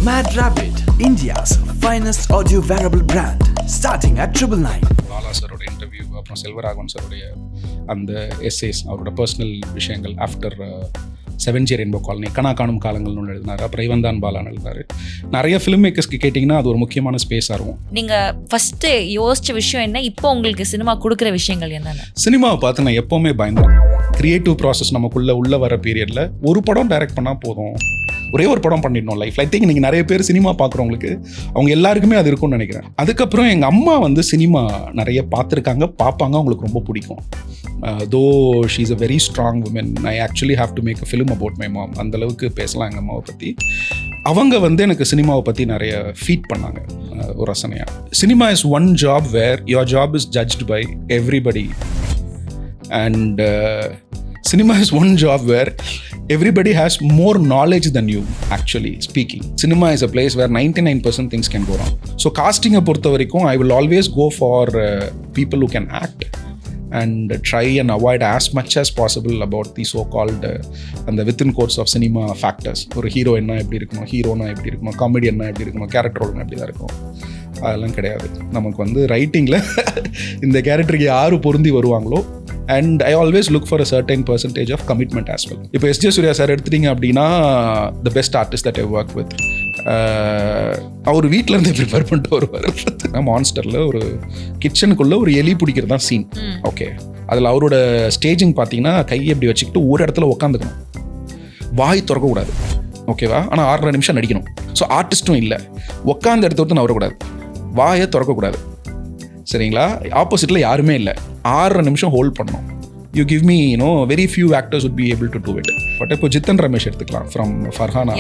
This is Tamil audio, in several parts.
Mad Rabbit, India's finest audio wearable brand, starting at 999. Bala சாரோட இன்டர்வியூ, அப்புறம் செல்வராகவன் சாருடைய அந்த எஸ்ஏஸ், அவரோட பர்சனல் விஷயங்கள், ஆஃப்டர் 7 Year Rainbow Colony, கனா காணும் காலங்கள்னு ஒன்று எழுதினார். அப்புறம் இவன் தான் பாலான்னு எழுதினார். நிறைய ஃபிலிம் மேக்கர்ஸ்க்கு கேட்டிங்கன்னா அது ஒரு முக்கியமான ஸ்பேஸாக இருக்கும். நீங்கள் ஃபஸ்ட்டு யோசிச்ச விஷயம் என்ன, இப்போ உங்களுக்கு சினிமா கொடுக்குற விஷயங்கள் என்னென்ன? சினிமாவை பார்த்து நான் எப்போவுமே பயந்தேன். கிரியேட்டிவ் ப்ராசஸ் நமக்குள்ளே உள்ள வர பீரியடில் ஒரு படம் டைரக்ட் பண்ணால் போதும், ஒரே ஒரு படம் பண்ணிடணும் லைஃப். ஐ திங்க் நீங்கள் நிறைய பேர் சினிமா பார்க்குறவங்களுக்கு அவங்க எல்லாருக்குமே அது இருக்கும்னு நினைக்கிறேன். அதுக்கப்புறம் எங்கள் அம்மா வந்து சினிமா நிறைய பார்த்துருக்காங்க, பார்ப்பாங்க, அவங்களுக்கு ரொம்ப பிடிக்கும். Though she is a very strong woman. I actually have to make a film about my mom. அந்தளவுக்கு பேசலாம் எங்கள் அம்மாவை பற்றி. அவங்க வந்து எனக்கு சினிமாவை பற்றி நிறைய ஃபீட் பண்ணாங்க ஒரு ரசனையாக. Cinema is one job where your job is judged by everybody. And cinema is one job where everybody has more knowledge than you, actually speaking. Cinema is a place where 99% things can go wrong. So casting பொறுத்த வரைக்கும் I will always go for people who can act and try and avoid as much as possible about the so-called and the within quotes of cinema factors. ஒரு ஹீரோ என்ன எப்படி இருக்கணும், ஹீரோனா எப்படி இருக்கணும், காமெடியன்னா எப்படி இருக்கணும், கேரக்டர் ரோல்னா எப்படி தான் இருக்கும், அதெல்லாம் கிடையாது. நமக்கு வந்து ரைட்டிங்கில் இந்த கேரக்டருக்கு யார் பொருந்தி வருவாங்களோ, and I always look for a certain percentage of commitment as well. இப்போ S.J. Surya சார் எடுத்துட்டீங்க அப்படின்னா, the best artist that I work with, அவர் வீட்டில் இருந்து ப்ரிப்பேர் பண்ணிட்டு வருவார். மான்ஸ்டரில் ஒரு கிச்சனுக்குள்ளே ஒரு எலி பிடிக்கிறது தான் சீன். ஓகே, அதில் அவரோட ஸ்டேஜிங் பார்த்தீங்கன்னா கையை எப்படி வச்சுக்கிட்டு ஒரு இடத்துல உட்காந்துக்கணும், வாய் திறக்கக்கூடாது, ஓகேவா? ஆனால் 6.5 நிமிஷம் நடிக்கணும். ஸோ ஆர்டிஸ்ட்டும் இல்லை, உட்காந்த இடத்த விட்டு நவரக்கூடாது, வாயை திறக்கக்கூடாது, சரிங்களா? ஆப்போசிட்டில் யாருமே இல்லை, 6.5 நிமிஷம் ஹோல்ட் பண்ணணும். You give me very few actors would be able to do it. But இப்போ ஜித்தன் ரமேஷ் எடுத்துக்கலாம், ஃப்ரம் ஃபர்ஹானா.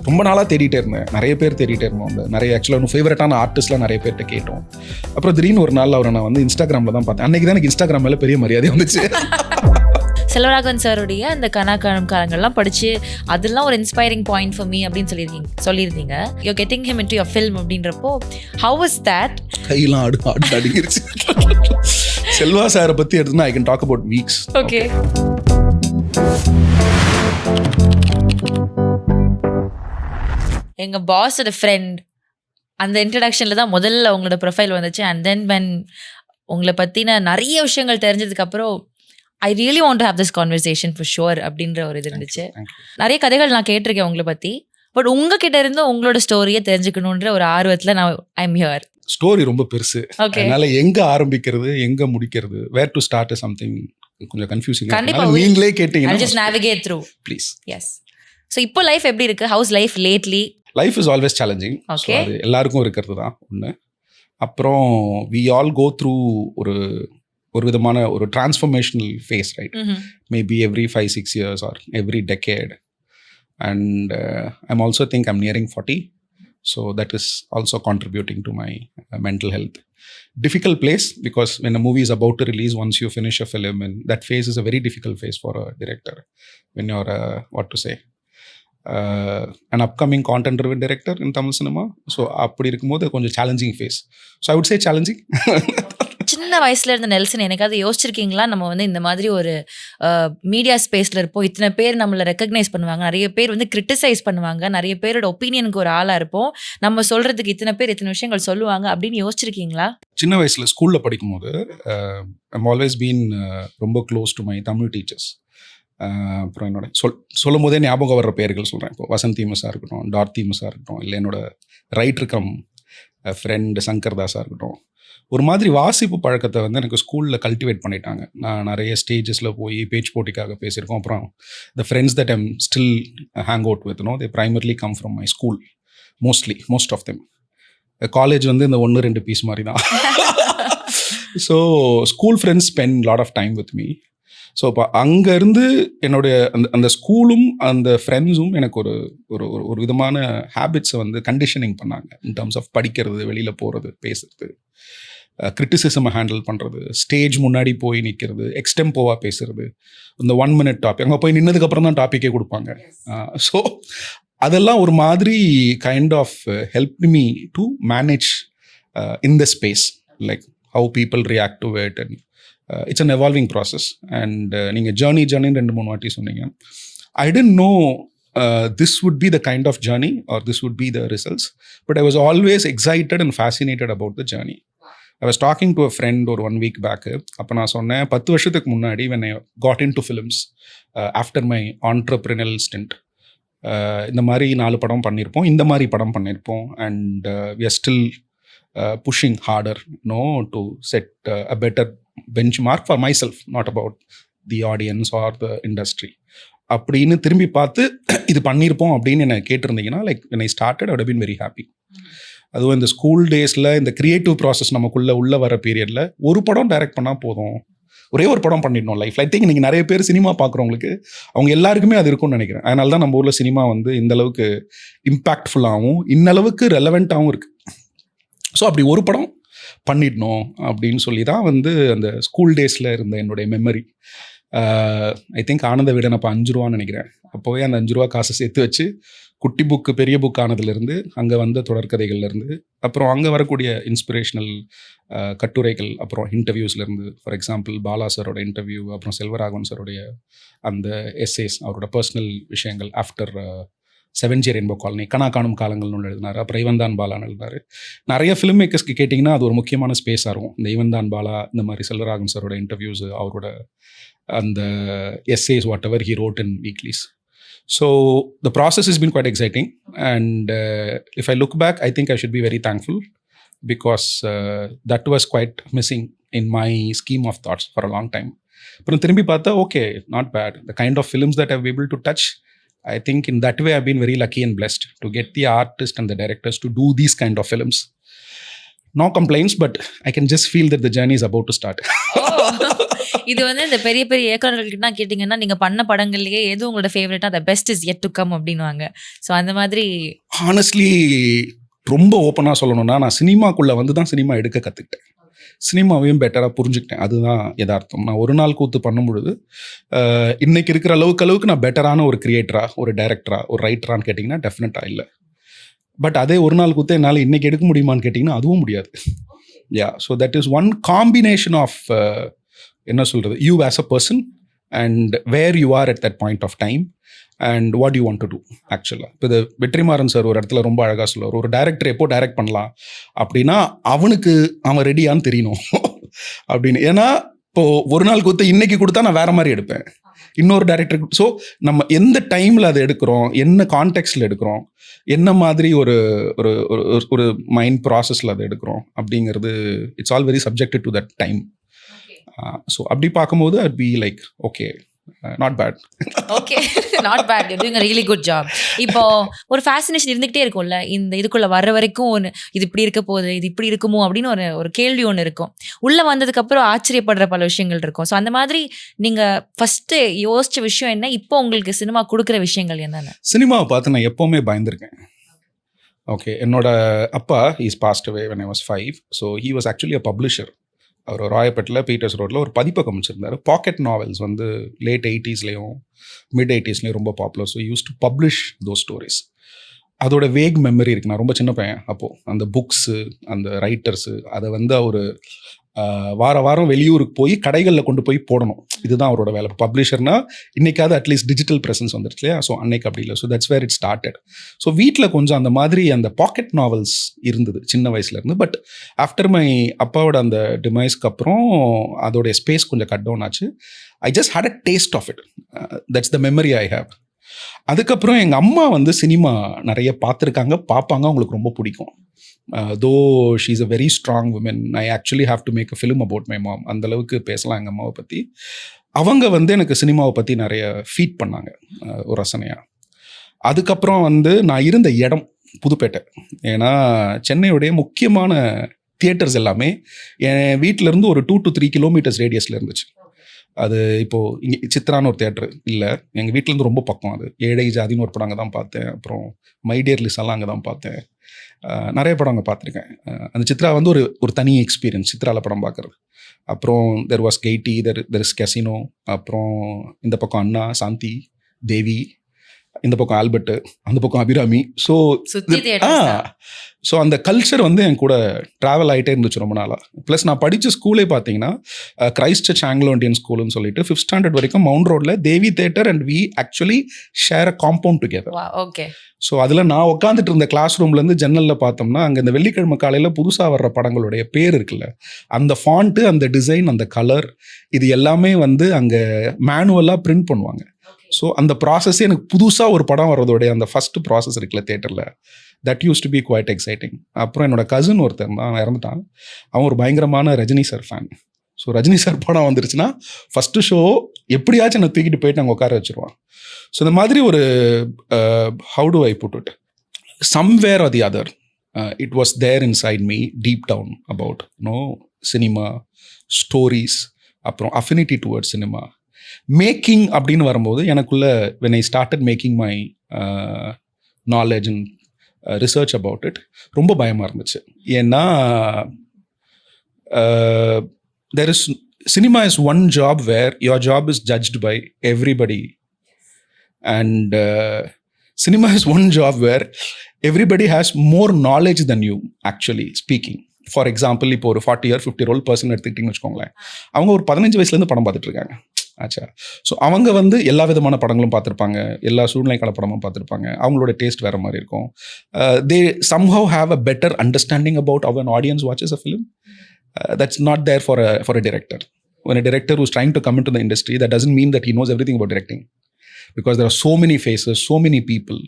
ரொம்ப நாளாக தேடிட்டே இருந்தேன், நிறைய பேர் தேடிட்டே இருந்தோம். நிறைய ஆக்சுவலாக ஃபேவரட்டான ஆர்டிஸ்ட்லாம் நிறைய பேர்கிட்ட கேட்டோம். அப்புறம் திடீர்னு ஒரு நாள் அவரை நான் வந்து இன்ஸ்டாகிராமில் தான் பார்த்தேன். அன்றைக்கி தான் எனக்கு இன்ஸ்டாகிராம் மேலே பெரிய மரியாதை வந்துச்சு. செல்வராகவன் சாருடைய அந்த கனா காணும் காலங்கள்லாம் படித்து அதெல்லாம் ஒரு இன்ஸ்பைரிங் பாயிண்ட் ஃபார் மீ அப்படின்னு சொல்லியிருந்தீங்க. You getting him into your film அப்படின்றப்போ ஹவ் வாஸ் தட்? கையெல்லாம் ஆடு அடிங்கிருச்சு. செல்வா சாரை பற்றி எடுத்துனா I can talk about weeks. Okay, எங்கள் பாஸோட ஃப்ரெண்ட் அந்த இன்ட்ரடக்ஷனில் தான் முதல்ல உங்களோட ப்ரொஃபைல் வந்துச்சு. அண்ட் தென் வென் உங்களை பற்றின நிறைய விஷயங்கள் தெரிஞ்சதுக்கப்புறம் I really want to have this conversation for sure அப்படின்ற ஒரு இது இருந்துச்சு. நிறைய கதைகள் நான் கேட்டிருக்கேன் உங்களை பற்றி. பட் உங்ககிட்ட இருந்து உங்களோட ஸ்டோரியை தெரிஞ்சுக்கணுன்ற ஒரு ஆர்வத்தில் நான் ஐம் ஹியர். ஸ்டோரி ரொம்ப பெருசு, அதனால எங்க ஆரம்பிக்கிறது எங்க முடிக்கிறது, வேர் டு ஸ்டார்ட் சம்திங் கொஞ்சம் கன்ஃபியூசிங். கண்டிப்பா நீங்களே கேட்டீங்கன்னா just navigate through please. yes. so இப்போ லைஃப் எப்படி இருக்கு? how's life lately? Life is always challenging. Okay, அது எல்லாருக்கும் இருக்கிறது தான் ஒன்று. அப்புறம் we all go through ஒரு விதமான ஒரு transformational phase, right? Maybe every 5-6 years or every decade. And I'm also think I'm nearing 40. So that is also contributing to my mental health. Difficult place, because when a movie is about to release, once you finish a film, and that phase is a very difficult phase for a director. When you're an upcoming content-driven director in Tamil cinema. So அப்படி இருக்கும்போது கொஞ்சம் challenging phase. So I would say challenging. சின்ன வயசுல இருந்த நெல்சன் எனக்காவது யோசிச்சிருக்கீங்களா, நம்ம வந்து இந்த மாதிரி ஒரு மீடியா ஸ்பேஸ்ல இருப்போம், இத்தனை பேர் நம்மளை ரெக்கக்னைஸ் பண்ணுவாங்க, நிறைய பேர் வந்து கிரிட்டிசைஸ் பண்ணுவாங்க, நிறைய பேரோட ஒப்பீனியனுக்கு ஒரு ஆளா இருப்போம், நம்ம சொல்றதுக்கு இத்தனை பேர் இத்தனை விஷயங்கள் சொல்லுவாங்க அப்படின்னு யோசிச்சிருக்கீங்களா? சின்ன வயசுல ஸ்கூல்ல படிக்கும்போது I'm always been ரொம்ப close to my Tamil teachers. அப்புறம் என்னோட சொல்லும் போதே ஞாபகம் வர்ற பேர்கள் சொல்கிறேன். இப்போ வசந்தி மிஸ்ஸாக இருக்கட்டும், டார்த்தி மிஸ்ஸாக இருக்கட்டும், இல்லை என்னோட ரைட்டர் கம் ஃப்ரெண்ட் சங்கர் தாஸாக இருக்கட்டும். ஒரு மாதிரி வாசிப்பு பழக்கத்தை வந்து எனக்கு ஸ்கூலில் கல்டிவேட் பண்ணிட்டாங்க. நான் நிறைய ஸ்டேஜஸில் போய் பேச்சு போட்டிக்காக பேசியிருக்கோம். அப்புறம் the friends that I'm still hang out with they primarily come from my school, most of them. College வந்து இந்த 1-2 பீஸ் மாதிரி தான். So school friends spend lot of time with me. So இப்போ அங்கேருந்து என்னுடைய அந்த ஸ்கூலும் அந்த ஃப்ரெண்ட்ஸும் எனக்கு ஒரு விதமான ஹேபிட்ஸை வந்து கண்டிஷனிங் பண்ணாங்க. இன் டர்ம்ஸ் ஆஃப் படிக்கிறது, வெளியில் போகிறது, பேசுறது, கிரிட்டிசிசமை ஹேண்டில் பண்ணுறது, ஸ்டேஜ் முன்னாடி போய் நிற்கிறது, எக்ஸ்டெம்போவாக பேசுறது, இந்த 1 minute டாபிக், அங்கே போய் நின்னதுக்கப்புறம் தான் டாப்பிக்கே கொடுப்பாங்க. ஸோ அதெல்லாம் ஒரு மாதிரி kind of help me to manage in the space, like how people react to it. And it's an evolving process. And நீங்கள் ஜேர்னி 2-3 வாட்டி சொன்னீங்க. I didn't know this would be the kind of journey or this would be the results. But I was always excited and fascinated about the journey. I was talking to a friend or 1 week back. அப்போ நான் சொன்னேன் 10 வருஷத்துக்கு முன்னாடி when I got into films after my entrepreneurial stint, இந்த மாதிரி 4 படம் பண்ணியிருப்போம், இந்த மாதிரி படம் பண்ணியிருப்போம், and we are still pushing harder to set a better benchmark for myself, not about the audience or the industry. அப்படின்னு திரும்பி பார்த்து இது பண்ணியிருப்போம் அப்படின்னு என்னை கேட்டிருந்தீங்கன்னா, like when I started I would have been very happy. அதுவும் இந்த ஸ்கூல் டேஸில் இந்த கிரியேட்டிவ் ப்ராசஸ் நமக்குள்ளே உள்ள வர பீரியடில் ஒரு படம் டைரக்ட் பண்ணால் போதும், ஒரே ஒரு படம் பண்ணிடணும் லைஃப்பில். ஐ திங்க் நீங்கள் நிறைய பேர் சினிமா பார்க்குறவங்களுக்கு அவங்க எல்லாருக்குமே அது இருக்கும்னு நினைக்கிறேன். அதனால தான் நம்ம ஊரில் சினிமா வந்து இந்தளவுக்கு இம்பேக்ட்ஃபுல்லாகவும் இன்னளவுக்கு ரெலவெண்ட்டாகவும் இருக்குது. ஸோ அப்படி ஒரு படம் பண்ணிடணும் அப்படின்னு சொல்லி தான் வந்து அந்த ஸ்கூல் டேஸில் இருந்த என்னுடைய மெமரி. ஐ திங்க் ஆனந்த விடன் அப்போ 5 ரூபான்னு நினைக்கிறேன். அப்போவே அந்த 5 ரூபா காசை சேர்த்து வச்சு குட்டி புக்கு பெரிய புக் ஆனதுலேருந்து, அங்கே வந்த தொடர்கதைகள்லேருந்து, அப்புறம் அங்கே வரக்கூடிய இன்ஸ்பிரேஷனல் கட்டுரைகள், அப்புறம் இன்டர்வியூஸ்லேருந்து, ஃபார் எக்ஸாம்பிள் பாலா சாரோட இன்டர்வியூ, அப்புறம் செல்வராகவன் சாரோடைய அந்த எஸ்ஏஸ், அவரோட பர்சனல் விஷயங்கள், ஆஃப்டர் 7G ரெயின்போ காலனி, கனா காணும் காலங்கள்னு ஒன்று எழுதினார், அப்புறம் இவன்தான் பாலான்னு எழுதினார். நிறைய ஃபிலிம் மேக்கர்ஸ்க்கு கேட்டிங்கன்னா அது ஒரு முக்கியமான ஸ்பேஸாக இருக்கும். இந்த இவன்தான் பாலா, இந்த மாதிரி செல்வராகவன் சாரோட இன்டர்வியூஸ், அவரோட அந்த essays, whatever he wrote in weeklies. So the process has been quite exciting, and if I look back, I think I should be very thankful because that was quite missing in my scheme of thoughts for a long time. But திரும்பி பார்த்தா okay, not bad. The kind of films that I've been able to touch, I think in that way I've been very lucky and blessed to get the artists and the directors to do these kind of films. No complaints, but I can just feel that the journey is about to start. இது வந்து இந்த பெரிய பெரிய இயக்குநர்கள்கிட்ட கேட்டிங்கன்னா, நீங்கள் பண்ண படங்கள்லேயே எது உங்களோட ஃபேவரட்டாக the best is yet to come அப்படின்வாங்க. ஸோ அந்த மாதிரி ஹானஸ்ட்லி ரொம்ப ஓப்பனாக சொல்லணும்னா, நான் சினிமாக்குள்ளே வந்து தான் சினிமா எடுக்க கற்றுக்கிட்டேன். சினிமாவையும் பெட்டராக புரிஞ்சுக்கிட்டேன். அதுதான் யதார்த்தம். நான் ஒரு நாள் கூத்து பண்ணும் பொழுது இன்றைக்கி இருக்கிற அளவுக்கு நான் பெட்டரான ஒரு கிரியேட்டரா, ஒரு டைரக்டரா, ஒரு ரைட்டரான்னு கேட்டிங்கன்னா டெஃபினட்டாக இல்லை. பட் அதே ஒரு நாள் கூத்து என்னால் இன்றைக்கி எடுக்க முடியுமான்னு கேட்டிங்கன்னா அதுவும் முடியாது. So that is one combination of என்ன சொல்கிறது, you as a person and where you are at that point of time and what you want to do. ஆக்சுவலாக இப்போ இது வெற்றிமாறன் சார் ஒரு இடத்துல ரொம்ப அழகாக சொல்லுவார், ஒரு டைரக்டர் எப்போ டைரக்ட் பண்ணலாம் அப்படின்னா அவனுக்கு அவன் ரெடியான்னு தெரியணும் அப்படின்னு. ஏன்னா இப்போது ஒரு நாள் கொடுத்து இன்றைக்கி கொடுத்தா நான் வேறு மாதிரி எடுப்பேன், இன்னொரு டைரக்டர். ஸோ நம்ம எந்த டைமில் அதை எடுக்கிறோம், என்ன கான்டெக்ஸ்டில் எடுக்கிறோம், என்ன மாதிரி ஒரு ஒரு ஒரு மைண்ட் ப்ராசஸில் அதை எடுக்கிறோம் அப்படிங்கிறது it's all very subjected to that time. So அப்படி பார்க்கும்போது I'd be like okay, not bad. Okay, not bad, you doing a really good job. இப்போ ஒரு ஃபேசினேஷன் இருந்துகிட்டே இருக்கும்ல, இந்த இதுக்குள்ளே வர்ற வரைக்கும் ஒன்று இது இப்படி இருக்க போகுது, இது இப்படி இருக்குமோ அப்படின்னு ஒரு கேள்வி ஒன்று இருக்கும். உள்ளே வந்ததுக்கப்புறம் ஆச்சரியப்படுற பல விஷயங்கள் இருக்கும். ஸோ அந்த மாதிரி நீங்கள் ஃபஸ்ட்டு யோசித்த விஷயம் என்ன, இப்போ உங்களுக்கு சினிமா கொடுக்குற விஷயங்கள் என்னென்ன? சினிமாவை பார்த்து நான் எப்போவுமே பயந்துருக்கேன். ஓகே, என்னோட அப்பா is passed away when I was 5. So he was actually a publisher. அவர் ராயப்பேட்டில் பீட்டர்ஸ் ரோட்டில் ஒரு பதிப்பகம் வச்சுருந்தார். பாக்கெட் நாவல்ஸ் வந்து லேட் 80ஸ்லேயும் மிட் 80ஸ்லேயும் ரொம்ப popular. So use to publish those stories. அதோட வேக் மெமரி இருக்குது. நான் ரொம்ப சின்ன பையன் அப்போது. அந்த புக்ஸு, அந்த ரைட்டர்ஸு, அதை வந்து அவர் வாரம் வெளியூருக்கு போய் கடைகளில் கொண்டு போய் போடணும். இதுதான் அவரோட வேலை. பப்ளிஷர்னா இன்றைக்காவது அட்லீஸ்ட் டிஜிட்டல் ப்ரெசன்ஸ் வந்துருச்சு இல்லையா? ஸோ அன்னைக்கு அப்படி இல்லை. So that's where it started. So வீட்டில் கொஞ்சம் அந்த மாதிரி அந்த பாக்கெட் நாவல்ஸ் இருந்தது சின்ன வயசுலேருந்து. பட் ஆஃப்டர் மை அப்பாவோட அந்த டிமைஸ்க்கு அப்புறம் அதோடைய ஸ்பேஸ் கொஞ்சம் கட் டவுன் ஆச்சு. I just had a taste of it. That's the memory I have. அதுக்கப்புறம் எங்கள் அம்மா வந்து சினிமா நிறைய பார்த்துருக்காங்க, பார்ப்பாங்க, அவங்களுக்கு ரொம்ப பிடிக்கும். though she's a very strong woman, I actually have to make a film about my mom. அந்த அளவுக்கு பேசலாம் எங்கள் அம்மாவை பற்றி. அவங்க வந்து எனக்கு சினிமாவை பற்றி நிறைய ஃபீட் பண்ணாங்க ஒரு ரசனையாக. அதுக்கப்புறம் வந்து நான் இருந்த இடம் புதுப்பேட்டை. ஏன்னா சென்னையுடைய முக்கியமான தியேட்டர்ஸ் எல்லாமே என் வீட்டிலேருந்து ஒரு 2 to 3 கிலோமீட்டர்ஸ் ரேடியஸில் இருந்துச்சு. அது இப்போது இங்கே சித்ரான்னு ஒரு தேட்டரு இல்லை, எங்கள் வீட்டிலேருந்து ரொம்ப பக்கம். அது ஏழை ஜாதின்னு ஒரு படம் அங்கே தான் பார்த்தேன். அப்புறம் மைடியர் லிஸ்ஸெல்லாம் அங்கே தான் பார்த்தேன். நிறைய படம் அங்கே பார்த்துருக்கேன். அந்த சித்ரா வந்து ஒரு தனி எக்ஸ்பீரியன்ஸ், சித்ராவில் படம் பார்க்குறது. அப்புறம் there was Gaiety, there is Casino. அப்புறம் இந்த பக்கம் அண்ணா, சாந்தி, தேவி, இந்த பக்கம் ஆல்பர்ட், அந்த பக்கம் அபிராமி. ஸோ சுத்தி theatres தான். ஸோ அந்த கல்ச்சர் வந்து என் கூட ட்ராவல் ஆகிட்டே இருந்துச்சு ரொம்ப நாளாக. ப்ளஸ் நான் படித்த ஸ்கூலே பார்த்தீங்கன்னா கிரைஸ்ட் சர்ச் ஆங்கிலோ இண்டியன் ஸ்கூல்னு சொல்லிட்டு 5th ஸ்டாண்டர்ட் வரைக்கும் மவுண்ட் ரோடில் Devi theatre and we actually share a compound together. Okay. So அதில் நான் உட்காந்துட்டு இருந்த கிளாஸ் ரூம்லேருந்து ஜன்னலில் பார்த்தோம்னா அங்கே இந்த வெள்ளிக்கிழமை காலையில் புதுசாக வர்ற படங்களுடைய பேர் இருக்குல்ல, அந்த ஃபாண்ட்டு, அந்த டிசைன், அந்த கலர், இது எல்லாமே வந்து அங்கே மேனுவலாக பிரிண்ட் பண்ணுவாங்க. ஸோ அந்த ப்ராசஸே எனக்கு புதுசாக ஒரு படம் வர்றதோடைய அந்த ஃபஸ்ட்டு ப்ராசஸ் இருக்குல்ல தேட்டரில், that used to be quite exciting. அப்புறம் என்னோட கசின் ஒருத்தர் தான், அவன் இறந்துட்டான். அவன் ஒரு பயங்கரமான Rajini sir fan. So Rajini sir படம் வந்துருச்சுன்னா ஃபஸ்ட்டு ஷோ எப்படியாச்சும் என்னை தூக்கிட்டு போயிட்டு அங்கே உட்கார வச்சுருவான். ஸோ இந்த மாதிரி ஒரு how do I put it, somewhere or the other it was there inside me deep down about cinema, stories, அப்புறம் அஃபினிட்டி டுவர்ட்ஸ் சினிமா. மேக்கிங் அப்படின்னு வரும்போது எனக்குள்ள when I started making my knowledge and research about it ரொம்ப பயமாக இருந்துச்சு. ஏன்னா there is cinema is one job where your job is judged by everybody, and cinema is one job where everybody has more knowledge than you actually speaking. For example இப்போ ஒரு 40 or 50 year old பர்சன் எடுத்துக்கிட்டிங்கன்னு வச்சுக்கோங்களேன். அவங்க ஒரு 15 வயசுலேருந்து படம் பார்த்துட்டு இருக்காங்க. ஆச்சா. ஸோ அவங்க வந்து எல்லா விதமான படங்களும் பார்த்துருப்பாங்க, எல்லா சூழ்நிலைக்கான படமும் பார்த்துருப்பாங்க. அவங்களோட டேஸ்ட் வேறு மாதிரி இருக்கும். தே somehow have a better understanding about how an audience watches a film. That's not there for a director. When a director who's trying to come into the industry, that doesn't mean that he knows everything about directing, because there are so many faces, so many people.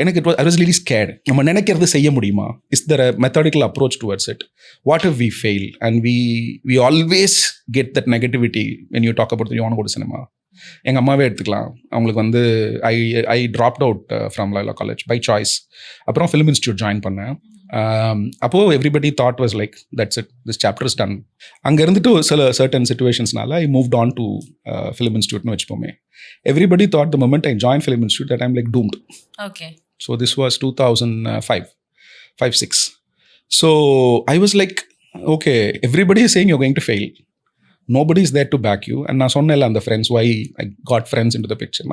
எனக்கு I was really scared. நம்ம நினைக்கிறது செய்ய முடியுமா? Is there a methodical approach towards it? What if we fail? And we always get that negativity when you talk about you want to go to cinema. எங்கள் அம்மாவே எடுத்துக்கலாம். அவங்களுக்கு வந்து I dropped out from Loyola College by choice. அப்புறம் ஃபிலிம் இன்ஸ்டியூட் ஜாயின் பண்ணேன். அப்போது everybody thought was like that's it, this chapter is done. அங்கே இருந்துட்டு சில சர்டன் சிச்சுவேஷன்ஸ்னால I moved on to film இன்ஸ்டியூட்னு வச்சுப்போமே. Everybody thought the moment I join film institute that I'm like doomed. Okay. So this was 2005-6. So I was like, okay, everybody is saying you're going to fail. Nobody is there to back you. And நான் சொன்னேன்ல அந்த friends, why I got friends into the picture.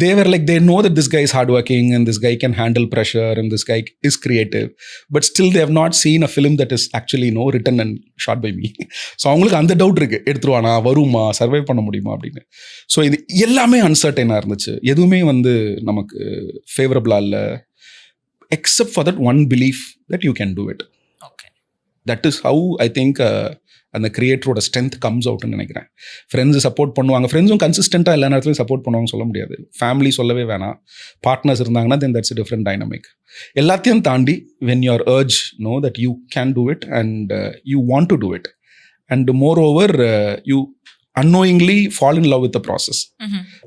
They were like, they know that this guy is hardworking and this guy can handle pressure and this guy is creative. But still they have not seen a film that is actually written and shot by me. So அவங்களுக்கு அந்த டவுட் இருக்கு, எடுத்துருவானா, வருமா, சர்வை பண்ண முடியுமா அப்படின்னு. ஸோ இது எல்லாமே அன்சர்டைனாக இருந்துச்சு. எதுவுமே வந்து நமக்கு ஃபேவரபிளாக இல்லை, except for that one belief that you can do it. Okay. That is how I think அந்த கிரியேட்டரோட ஸ்ட்ரென்த் கம்ஸ் அவுட்னு நினைக்கிறேன். ஃப்ரெண்ட்ஸு சப்போர்ட் பண்ணுவாங்க, ஃப்ரெண்ட்ஸும் கன்சிஸ்டண்ட்டாக எல்லா நேரத்துலையும் சப்போர்ட் பண்ணுவாங்க சொல்ல முடியாது. ஃபேமிலி சொல்லவே வேணாம். பார்ட்னர்ஸ் இருந்தாங்கன்னா தென் தட்ஸ் டிஃப்ரெண்ட் டைனமிக். எல்லாத்தையும் தாண்டி when your urge know that you can do it and you want to do it, and more over you unknowingly fall in love with the process.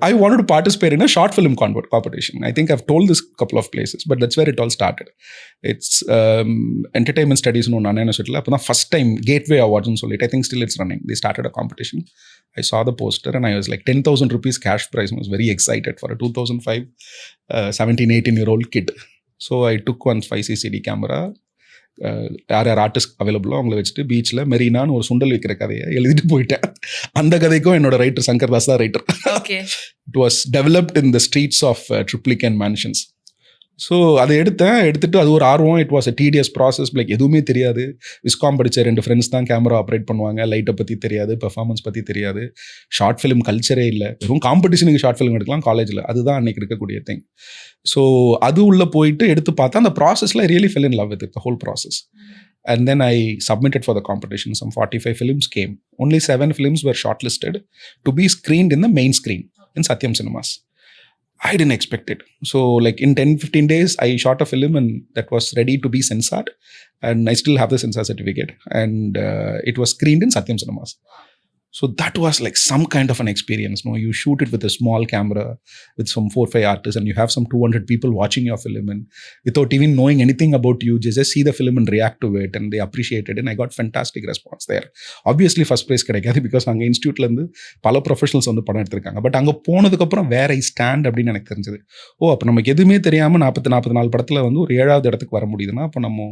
I wanted to participate in a short film competition. I think I've told this couple of places, but that's where it all started. It's entertainment studies no nane settle appo first time Gateway Awards nu solli, I think still it's running. They started a competition. I saw the poster and I was like 10,000 rupees cash prize. I was very excited for a 2005 17-18 year old kid. So I took one 5cc camera. யார் ஆர்டிஸ்ட் அவைலபிளோ அவங்கள வச்சுட்டு பீச்சில் மெரினான்னு ஒரு சுண்டல் வைக்கிற கதையை எழுதிட்டு போயிட்டேன். அந்த கதைக்கும் என்னோட ரைட்டர் சங்கர் தாஸ் தான் writer. It was developed in the streets of Triplicane mansions. So அதை எடுத்துட்டு அது ஒரு ஆர்வம். It was a tedious process. Like எதுவுமே தெரியாது. விஸ்காம் படித்த 2 ஃப்ரெண்ட்ஸ் தான் கேமரா ஆப்ரேட் பண்ணுவாங்க. லைட்டை பற்றி தெரியாது, பெர்ஃபார்மன்ஸ் பற்றி தெரியாது. ஷார்ட் ஃபிலிம் கல்ச்சரே இல்லை. வெறும் காம்படிஷனுக்கு ஷார்ட் ஃபிலிம் எடுக்கலாம் காலேஜில். அதுதான் அன்றைக்கி இருக்கக்கூடிய திங். ஸோ அது உள்ளே போயிட்டு எடுத்து பார்த்தா அந்த ப்ராசஸில் I really fell in love with the whole process. And then I submitted for the competition. Some 45 films came. Only 7 films were shortlisted to be screened in the main screen in Satyam Cinemas. I didn't expect it. So like in 10-15 days, I shot a film and that was ready to be censored. And I still have the censor certificate. And it was screened in Satyam Cinemas. So that was like some kind of an experience. You shoot it with a small camera with some 4-5 artists and you have some 200 people watching your film, and without even knowing anything about you, just see the film and react to it, and they appreciate it, and I got fantastic response there. Obviously first prize கிடைக்காது, because அங்கே இன்ஸ்டியூட்லேருந்து பல ப்ரொஃபஷனல்ஸ் வந்து படம் எடுத்திருக்காங்க. பட் அங்கே போனதுக்கப்புறம் வேற ஐ ஸ்டாண்ட் அப்படின்னு எனக்கு தெரிஞ்சது. அப்போ நமக்கு எதுவுமே தெரியாமல் 44 படத்தில் வந்து ஒரு 7வது இடத்துக்கு வர முடியுதுன்னா அப்போ நம்ம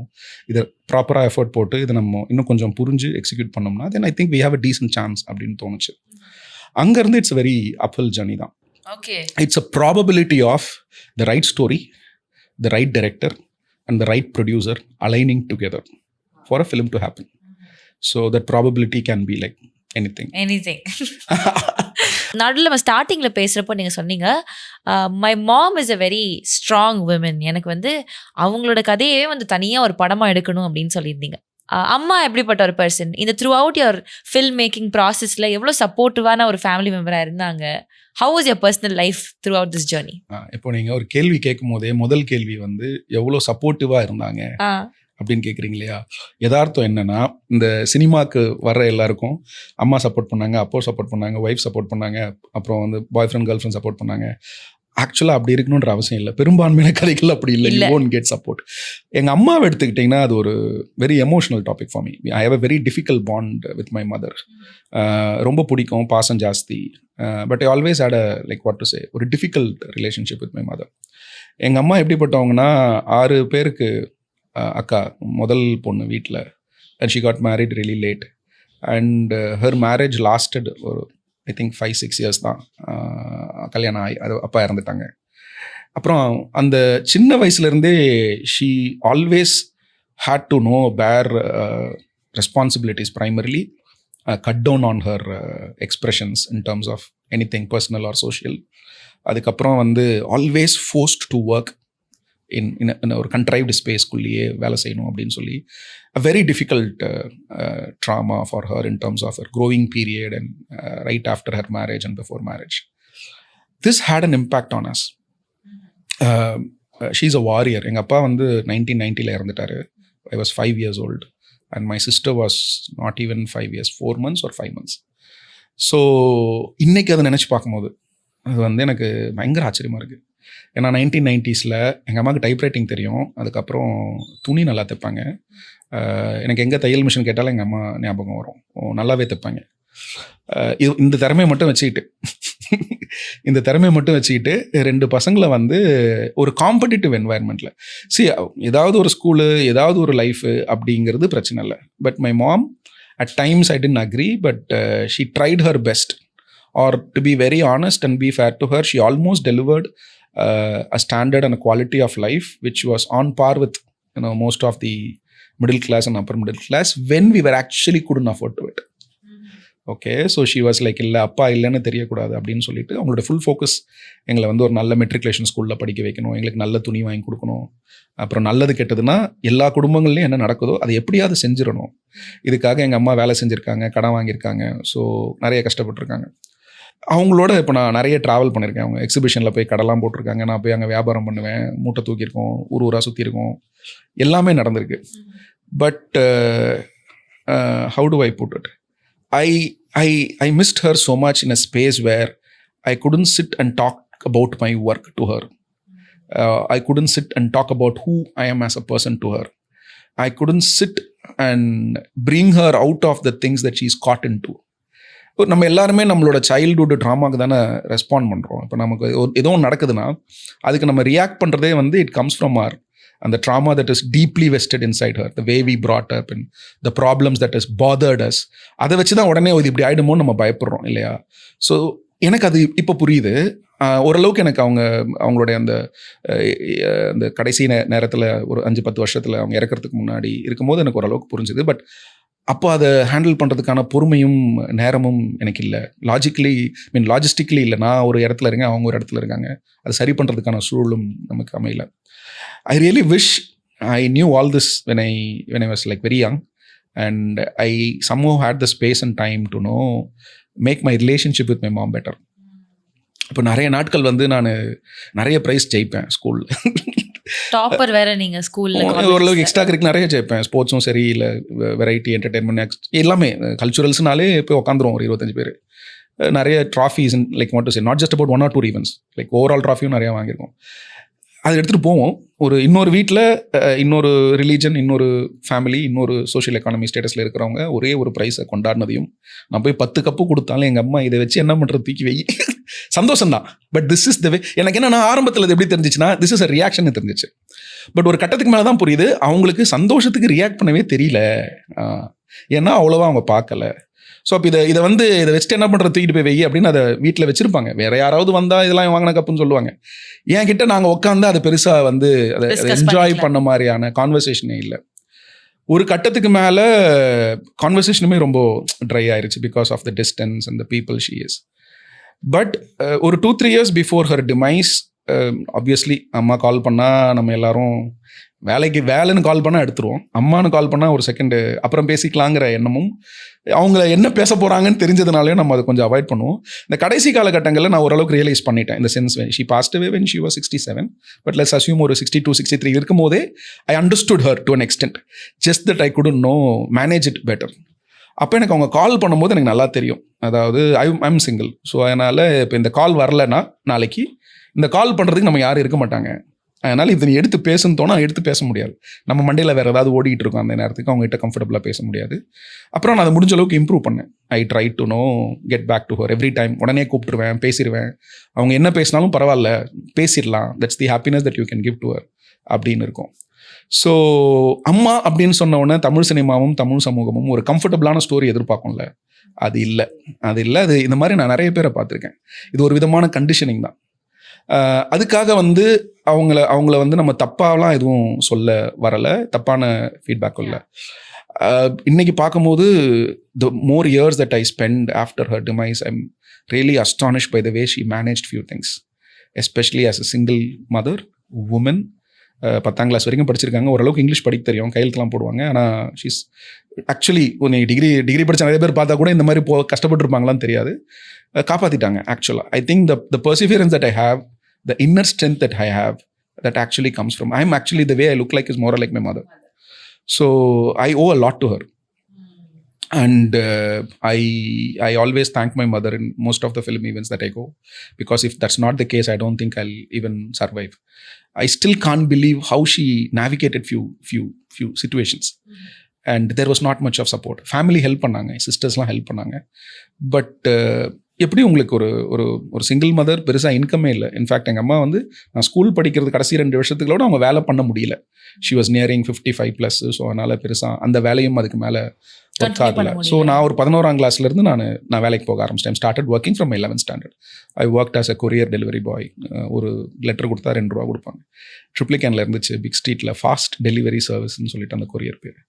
இதை ப்ராப்பராக எஃபர்ட் போட்டு இதை நம்ம இன்னும் கொஞ்சம் புரிஞ்சு எக்ஸிக்யூட் பண்ணோம்னா then I think we have a decent chance அப்படின்னு தோணுச்சு. அங்கேருந்து இட்ஸ் வெரி அப்ஹில் ஜர்னி தான். Okay. It's a probability of the right story, the right director, and the right producer aligning together for a film to happen. So that probability can be like anything. நடுவில் நம்ம ஸ்டார்டிங்கில் பேசுகிறப்போ நீங்கள் சொன்னீங்க my mom is a very strong women, எனக்கு வந்து அவங்களோட கதையே வந்து தனியாக ஒரு படமாக எடுக்கணும் அப்படின்னு சொல்லியிருந்தீங்க. அம்மா எப்படிப்பட்ட ஒரு பர்சன்? இந்த through out your film making ப்ராசஸில் எவ்வளோ சப்போர்ட்டிவான ஒரு ஃபேமிலி மெம்பராக இருந்தாங்க? How was your personal life through out this journey? இப்போ நீங்கள் ஒரு கேள்வி கேட்கும் போதே முதல் கேள்வி வந்து எவ்வளோ சப்போர்ட்டிவாக இருந்தாங்க அப்படின்னு கேட்குறீங்க இல்லையா? யதார்த்தம் என்னன்னா, இந்த சினிமாவுக்கு வர்ற எல்லாருக்கும் அம்மா சப்போர்ட் பண்ணாங்க, அப்போ சப்போர்ட் பண்ணாங்க, ஒய்ஃப் சப்போர்ட் பண்ணாங்க, அப்புறம் வந்து பாய் ஃப்ரெண்ட் கேர்ள் ஃப்ரெண்ட் சப்போர்ட் பண்ணாங்க. ஆக்சுவலாக அப்படி இருக்கணுன்ற அவசியம் இல்லை. பெரும்பான்மையான கதைகள் அப்படி இல்லை. You won't get support. எங்கள் அம்மாவை எடுத்துக்கிட்டிங்கன்னா அது ஒரு very emotional topic for me. I have a very difficult bond with my mother. ரொம்ப பிடிக்கும், பாசம் ஜாஸ்தி. But I always had a like what to say ஒரு difficult relationship with my mother. எங்கள் அம்மா எப்படிப்பட்டவங்கன்னா 6 பேருக்கு அக்கா, முதல் பொண்ணு வீட்டில். And she got married really late. And her marriage lasted ஒரு ஐ திங்க் 5-6 இயர்ஸ் தான் கல்யாணம் ஆகி அது அப்பா இறந்துட்டாங்க. அப்புறம் அந்த சின்ன வயசுலேருந்தே she always had to know bear responsibilities, primarily cut down on her expressions in terms of any thing personal or social. அதுக்கப்புறம் வந்து always forced to work in ஒரு கண்ட்ரைவ்டு ஸ்பேஸ்க்குள்ளேயே வேலை செய்யணும் அப்படின்னு சொல்லி a very difficult trauma for her in terms of her growing period and right after her marriage and before marriage. This had an impact on us. She's a warrior. எங்கள் அப்பா வந்து 1990 இறந்துட்டாரு. I was 5 years old and my sister was not even 5 years, 4 months or 5 months. So இன்னைக்கு அதை நினச்சி பார்க்கும்போது அது வந்து எனக்கு பயங்கர ஆச்சரியமாக இருக்குது. ஏன்னா 1990s எங்கள் அம்மாவுக்கு டைப்ரைட்டிங் தெரியும். அதுக்கப்புறம் துணி நல்லா தைப்பாங்க. எனக்கு எங்கே தையல் மிஷின் கேட்டாலும் எங்கள் அம்மா ஞாபகம் வரும். நல்லாவே தைப்பாங்க. இந்த திறமையை மட்டும் வச்சுக்கிட்டு 2 பசங்களை வந்து ஒரு காம்படிட்டிவ் என்வாயர்மெண்ட்டில் ஏதாவது ஒரு ஸ்கூலு, ஏதாவது ஒரு லைஃபு அப்படிங்கிறது பிரச்சனை இல்லை. But my mom at times I didn't agree, but she tried her best. Or to be very honest and be fair to her, she almost delivered a standard and a quality of life which was on par with most of the middle class and upper middle class when we were actually couldn't afford to it. Okay, so she was like இல்லை அப்பா இல்லைன்னு தெரியக்கூடாது அப்படின்னு சொல்லிட்டு அவங்களோட ஃபுல் ஃபோக்கஸ் எங்களை வந்து ஒரு நல்ல மெட்ரிகுலேஷன் ஸ்கூலில் படிக்க வைக்கணும், எங்களுக்கு நல்ல துணி வாங்கி கொடுக்கணும், அப்புறம் நல்லது கெட்டதுன்னா எல்லா குடும்பங்கள்லையும் என்ன நடக்குதோ அதை எப்படியாவது செஞ்சிடணும். இதுக்காக எங்கள் அம்மா வேலை செஞ்சுருக்காங்க, கடன் வாங்கியிருக்காங்க, ஸோ நிறைய கஷ்டப்பட்டுருக்காங்க. அவங்களோட இப்போ நான் நிறைய ட்ராவல் பண்ணியிருக்கேன். அவங்க எக்ஸிபிஷனில் போய் கடைலாம் போட்டிருக்காங்க, நான் போய் அங்கே வியாபாரம் பண்ணுவேன், மூட்டை தூக்கியிருக்கோம், ஊராக சுற்றிருக்கோம், எல்லாமே நடந்திருக்கு. But how do I put it, I missed her so much in a space where I couldn't sit and talk about my work to her. I couldn't sit and talk about who I am as a person to her. I couldn't sit and bring her out of the things that she's caught into. நம்ம எல்லாருமே நம்மளோட சைல்டுஹுட் ட்ராமாக்கு தானே ரெஸ்பாண்ட் பண்ணுறோம். இப்போ நமக்கு ஏதோ ஒன்று நடக்குதுன்னா அதுக்கு நம்ம ரியாக்ட் பண்ணுறதே வந்து இட் கம்ஸ் ஃப்ரம் ஆர் அந்த trauma that is deeply vested inside her, the way we brought up and the problems that has bothered us. அதை வச்சு தான் உடனே இது இப்படி ஆகிடுமோன்னு நம்ம பயப்படுறோம் இல்லையா? ஸோ எனக்கு அது இப்போ புரியுது. ஓரளவுக்கு எனக்கு அவங்களுடைய அந்த கடைசி நேரத்தில் ஒரு 5-10 வருஷத்தில் அவங்க இறக்கிறதுக்கு முன்னாடி இருக்கும்போது எனக்கு ஓரளவுக்கு புரிஞ்சுது. பட் அப்போ அதை ஹேண்டில் பண்ணுறதுக்கான பொறுமையும் நேரமும் எனக்கு இல்லை. லாஜிஸ்டிக்லி இல்லை. நான் ஒரு இடத்துல இருக்கேன், அவங்க ஒரு இடத்துல இருக்காங்க. அதை சரி பண்ணுறதுக்கான சூழலும் நமக்கு அமையல. I really wish I knew all this when I was like very young, and I somehow had the space and time to make my relationship with my mom better. இப்போ நிறைய நாட்கள் வந்து நான் நிறைய ப்ரைஸ் ஜெயிப்பேன் ஸ்கூலில். டாப்பர் வேற நீங்க ஸ்கூல்ல? ஓரளவுக்கு எக்ஸ்ட்ரா கரிக்குலர் நிறைய ஜெயிப்பேன். ஸ்போர்ட்ஸும் சரி, இல்லை வெரைட்டி என்டர்டெயின்மெண்ட் எல்லாமே கல்ச்சுரல்ஸ்னாலே போய் உட்காந்துரும் ஒரு 25 பேர். நிறைய trophies like what to say, not just about 1 or 2 events, like overall ட்ராஃபியும் நிறையா வாங்கியிருக்கோம். அதை எடுத்துகிட்டு போவோம். இன்னொரு வீட்டில் இன்னொரு ரிலீஜன், இன்னொரு ஃபேமிலி, இன்னொரு சோஷியல் எக்கானமி ஸ்டேட்டஸில் இருக்கிறவங்க ஒரே ஒரு ப்ரைஸை கொண்டாடினதையும் நான் போய் 10 கப்பு கொடுத்தாலும் எங்கள் அம்மா இதை வச்சு என்ன பண்ணுறது, தூக்கி வை, சந்தோஷம்தான். பட் திஸ் இஸ் த வே. எனக்கு என்னன்னா ஆரம்பத்தில் இது எப்படி தெரிஞ்சிச்சுன்னா திஸ் இஸ் அ ரியாக்ஷன் தெரிஞ்சிச்சு. பட் ஒரு கட்டத்துக்கு மேலே தான் புரியுது அவங்களுக்கு சந்தோஷத்துக்கு ரியாக்ட் பண்ணவே தெரியல. ஏன்னா அவ்வளோவா அவங்க பார்க்கல. ஸோ அப்போ இதை வச்சுட்டு என்ன பண்ணுறது, தூக்கிட்டு போய் அப்படின்னு அதை வீட்டில் வச்சுருப்பாங்க. வேறு யாராவது வந்தால் இதெல்லாம் வாங்கின கப்புன்னு சொல்லுவாங்க. என் கிட்ட நாங்கள் உட்காந்து அதை பெருசாக அதை என்ஜாய் பண்ண மாதிரியான கான்வர்சேஷனே இல்லை. ஒரு கட்டத்துக்கு மேலே கான்வர்சேஷனுமே ரொம்ப ட்ரை ஆயிடுச்சு because of the distance and the people she is. But ஒரு 2-3 years before her demise, obviously அம்மா கால் பண்ணால் நம்ம எல்லாரும் வேலைன்னு கால் பண்ணால் எடுத்துருவோம். அம்மானு கால் பண்ணால் ஒரு செகண்டு அப்புறம் பேசிக்கலாங்கிற எண்ணமும், அவங்கள என்ன பேச போகிறாங்கன்னு தெரிஞ்சதுனாலே நம்ம அதை கொஞ்சம் அவாய்ட் பண்ணுவோம். இந்த கடைசி காலகட்டங்களில் நான் ஓரளவுக்கு ரியலைஸ் பண்ணிட்டேன். இந்த sense she past away when she was 67, but let's assume ஒரு 62-63 இருக்கும் போதே I understood her to an extent, just that I couldn't know manage it better. அப்போ எனக்கு அவங்க கால் பண்ணும்போது எனக்கு நல்லா தெரியும், அதாவது ஐம் சிங்கிள். ஸோ அதனால் இப்போ இந்த கால் வரலைன்னா நாளைக்கு இந்த கால் பண்ணுறதுக்கு நம்ம யாரும் இருக்க மாட்டாங்க. அதனால் இது நீ எடுத்து பேசுன்னு தோணும், எடுத்து பேச முடியாது. நம்ம மண்டையில் வேறு ஏதாவது ஓடிட்டு இருக்கோம் அந்த நேரத்துக்கு, அவங்ககிட்ட கம்ஃபர்டபுளாக பேச முடியாது. அப்புறம் நான் அதை முடிஞ்ச அளவுக்கு இம்ப்ரூவ் பண்ணேன். I try to know get back to her every time. உடனே கூப்பிட்டுருவேன், பேசிடுவேன். அவங்க என்ன பேசினாலும் பரவாயில்ல, பேசிடலாம், that's the happiness that you can give to her அப்படின்னு இருக்கும். ஸோ அம்மா அப்படின்னு சொன்ன உடனே தமிழ் சினிமாவும் தமிழ் சமூகமும் ஒரு கம்ஃபர்டபுளான ஸ்டோரி எதிர்பார்க்கும்ல, அது இல்லை. அது இந்த மாதிரி நான் நிறைய பேரை பார்த்துருக்கேன். இது ஒரு விதமான கண்டிஷனிங் தான். அதுக்காக அவங்கள நம்ம தப்பாலாம் எதுவும் சொல்ல வரலை, தப்பான ஃபீட்பேக் இல்லை. இன்னைக்கு பார்க்கும்போது the more years that I spend after her demise, I'm really astonished by the way she managed few things, especially as a single mother, woman. 10th class வரைக்கும் படிச்சிருக்காங்க, ஓரளவுக்கு இங்கிலீஷ் படிக்க தெரியும், கையெழுத்துலாம் போடுவாங்க. ஆனால் ஷீஸ் ஆக்சுவலி டிகிரி படித்த நிறைய பேர் பார்த்தா கூட இந்த மாதிரி கஷ்டப்பட்டுருப்பாங்களான்னு தெரியாது, காப்பாற்றிட்டாங்க. ஆக்சுவலாக I think the perseverance that I have, the inner strength that I have, that actually comes from, I'm actually, the way I look like is more like my mother. So I owe a lot to her. And I always thank my mother in most of the film events that I go, because if that's not the case, I don't think I'll even survive. I still can't believe how she navigated few situations. And there was not much of support. Family help பண்ணாங்க, சிஸ்டர்ஸ்லாம் ஹெல்ப் பண்ணாங்க. பட் எப்படி உங்களுக்கு ஒரு சிங்கிள் மதர், பெருசாக இன்கமே இல்லை. இன்ஃபேக்ட் எங்கள் அம்மா நான் ஸ்கூல் படிக்கிறது கடைசி 2 வருஷத்துக்குள்ள அவங்க வேலை பண்ண முடியல. She was nearing 55+. ஸோ அதனால் பெருசாக அந்த வேலையும் அதுக்கு மேலே ஒர்க் ஆகலை. ஸோ நான் ஒரு 11ஆம் கிளாஸ்லேருந்து நான் வேலைக்கு போக ஆரம்பிச்சிட்டேன். Started working from 11th standard. I worked as a courier delivery boy. ஒரு லெட்டர் கொடுத்தா 2 ரூபா கொடுப்பாங்க. ட்ரிப்ளிகேனில் இருந்துச்சு, பிக் ஸ்ட்ரீட்டில் ஃபாஸ்ட் டெலிவரி சர்வீஸ்ன்னு சொல்லிட்டு அந்த கொரியர் பேர்.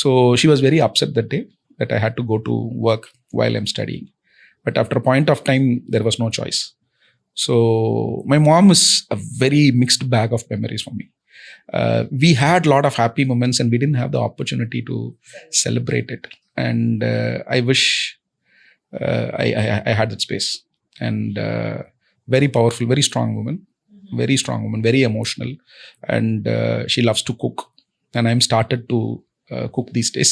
So she was very upset that day that I had to go to work while I'm studying. But after a point of time, there was no choice. So my mom is a very mixed bag of memories for me. We had a lot of happy moments and we didn't have the opportunity to celebrate it. And I wish I had that space. And very powerful, very strong woman, very emotional. And she loves to cook. And I'm started to cook these days.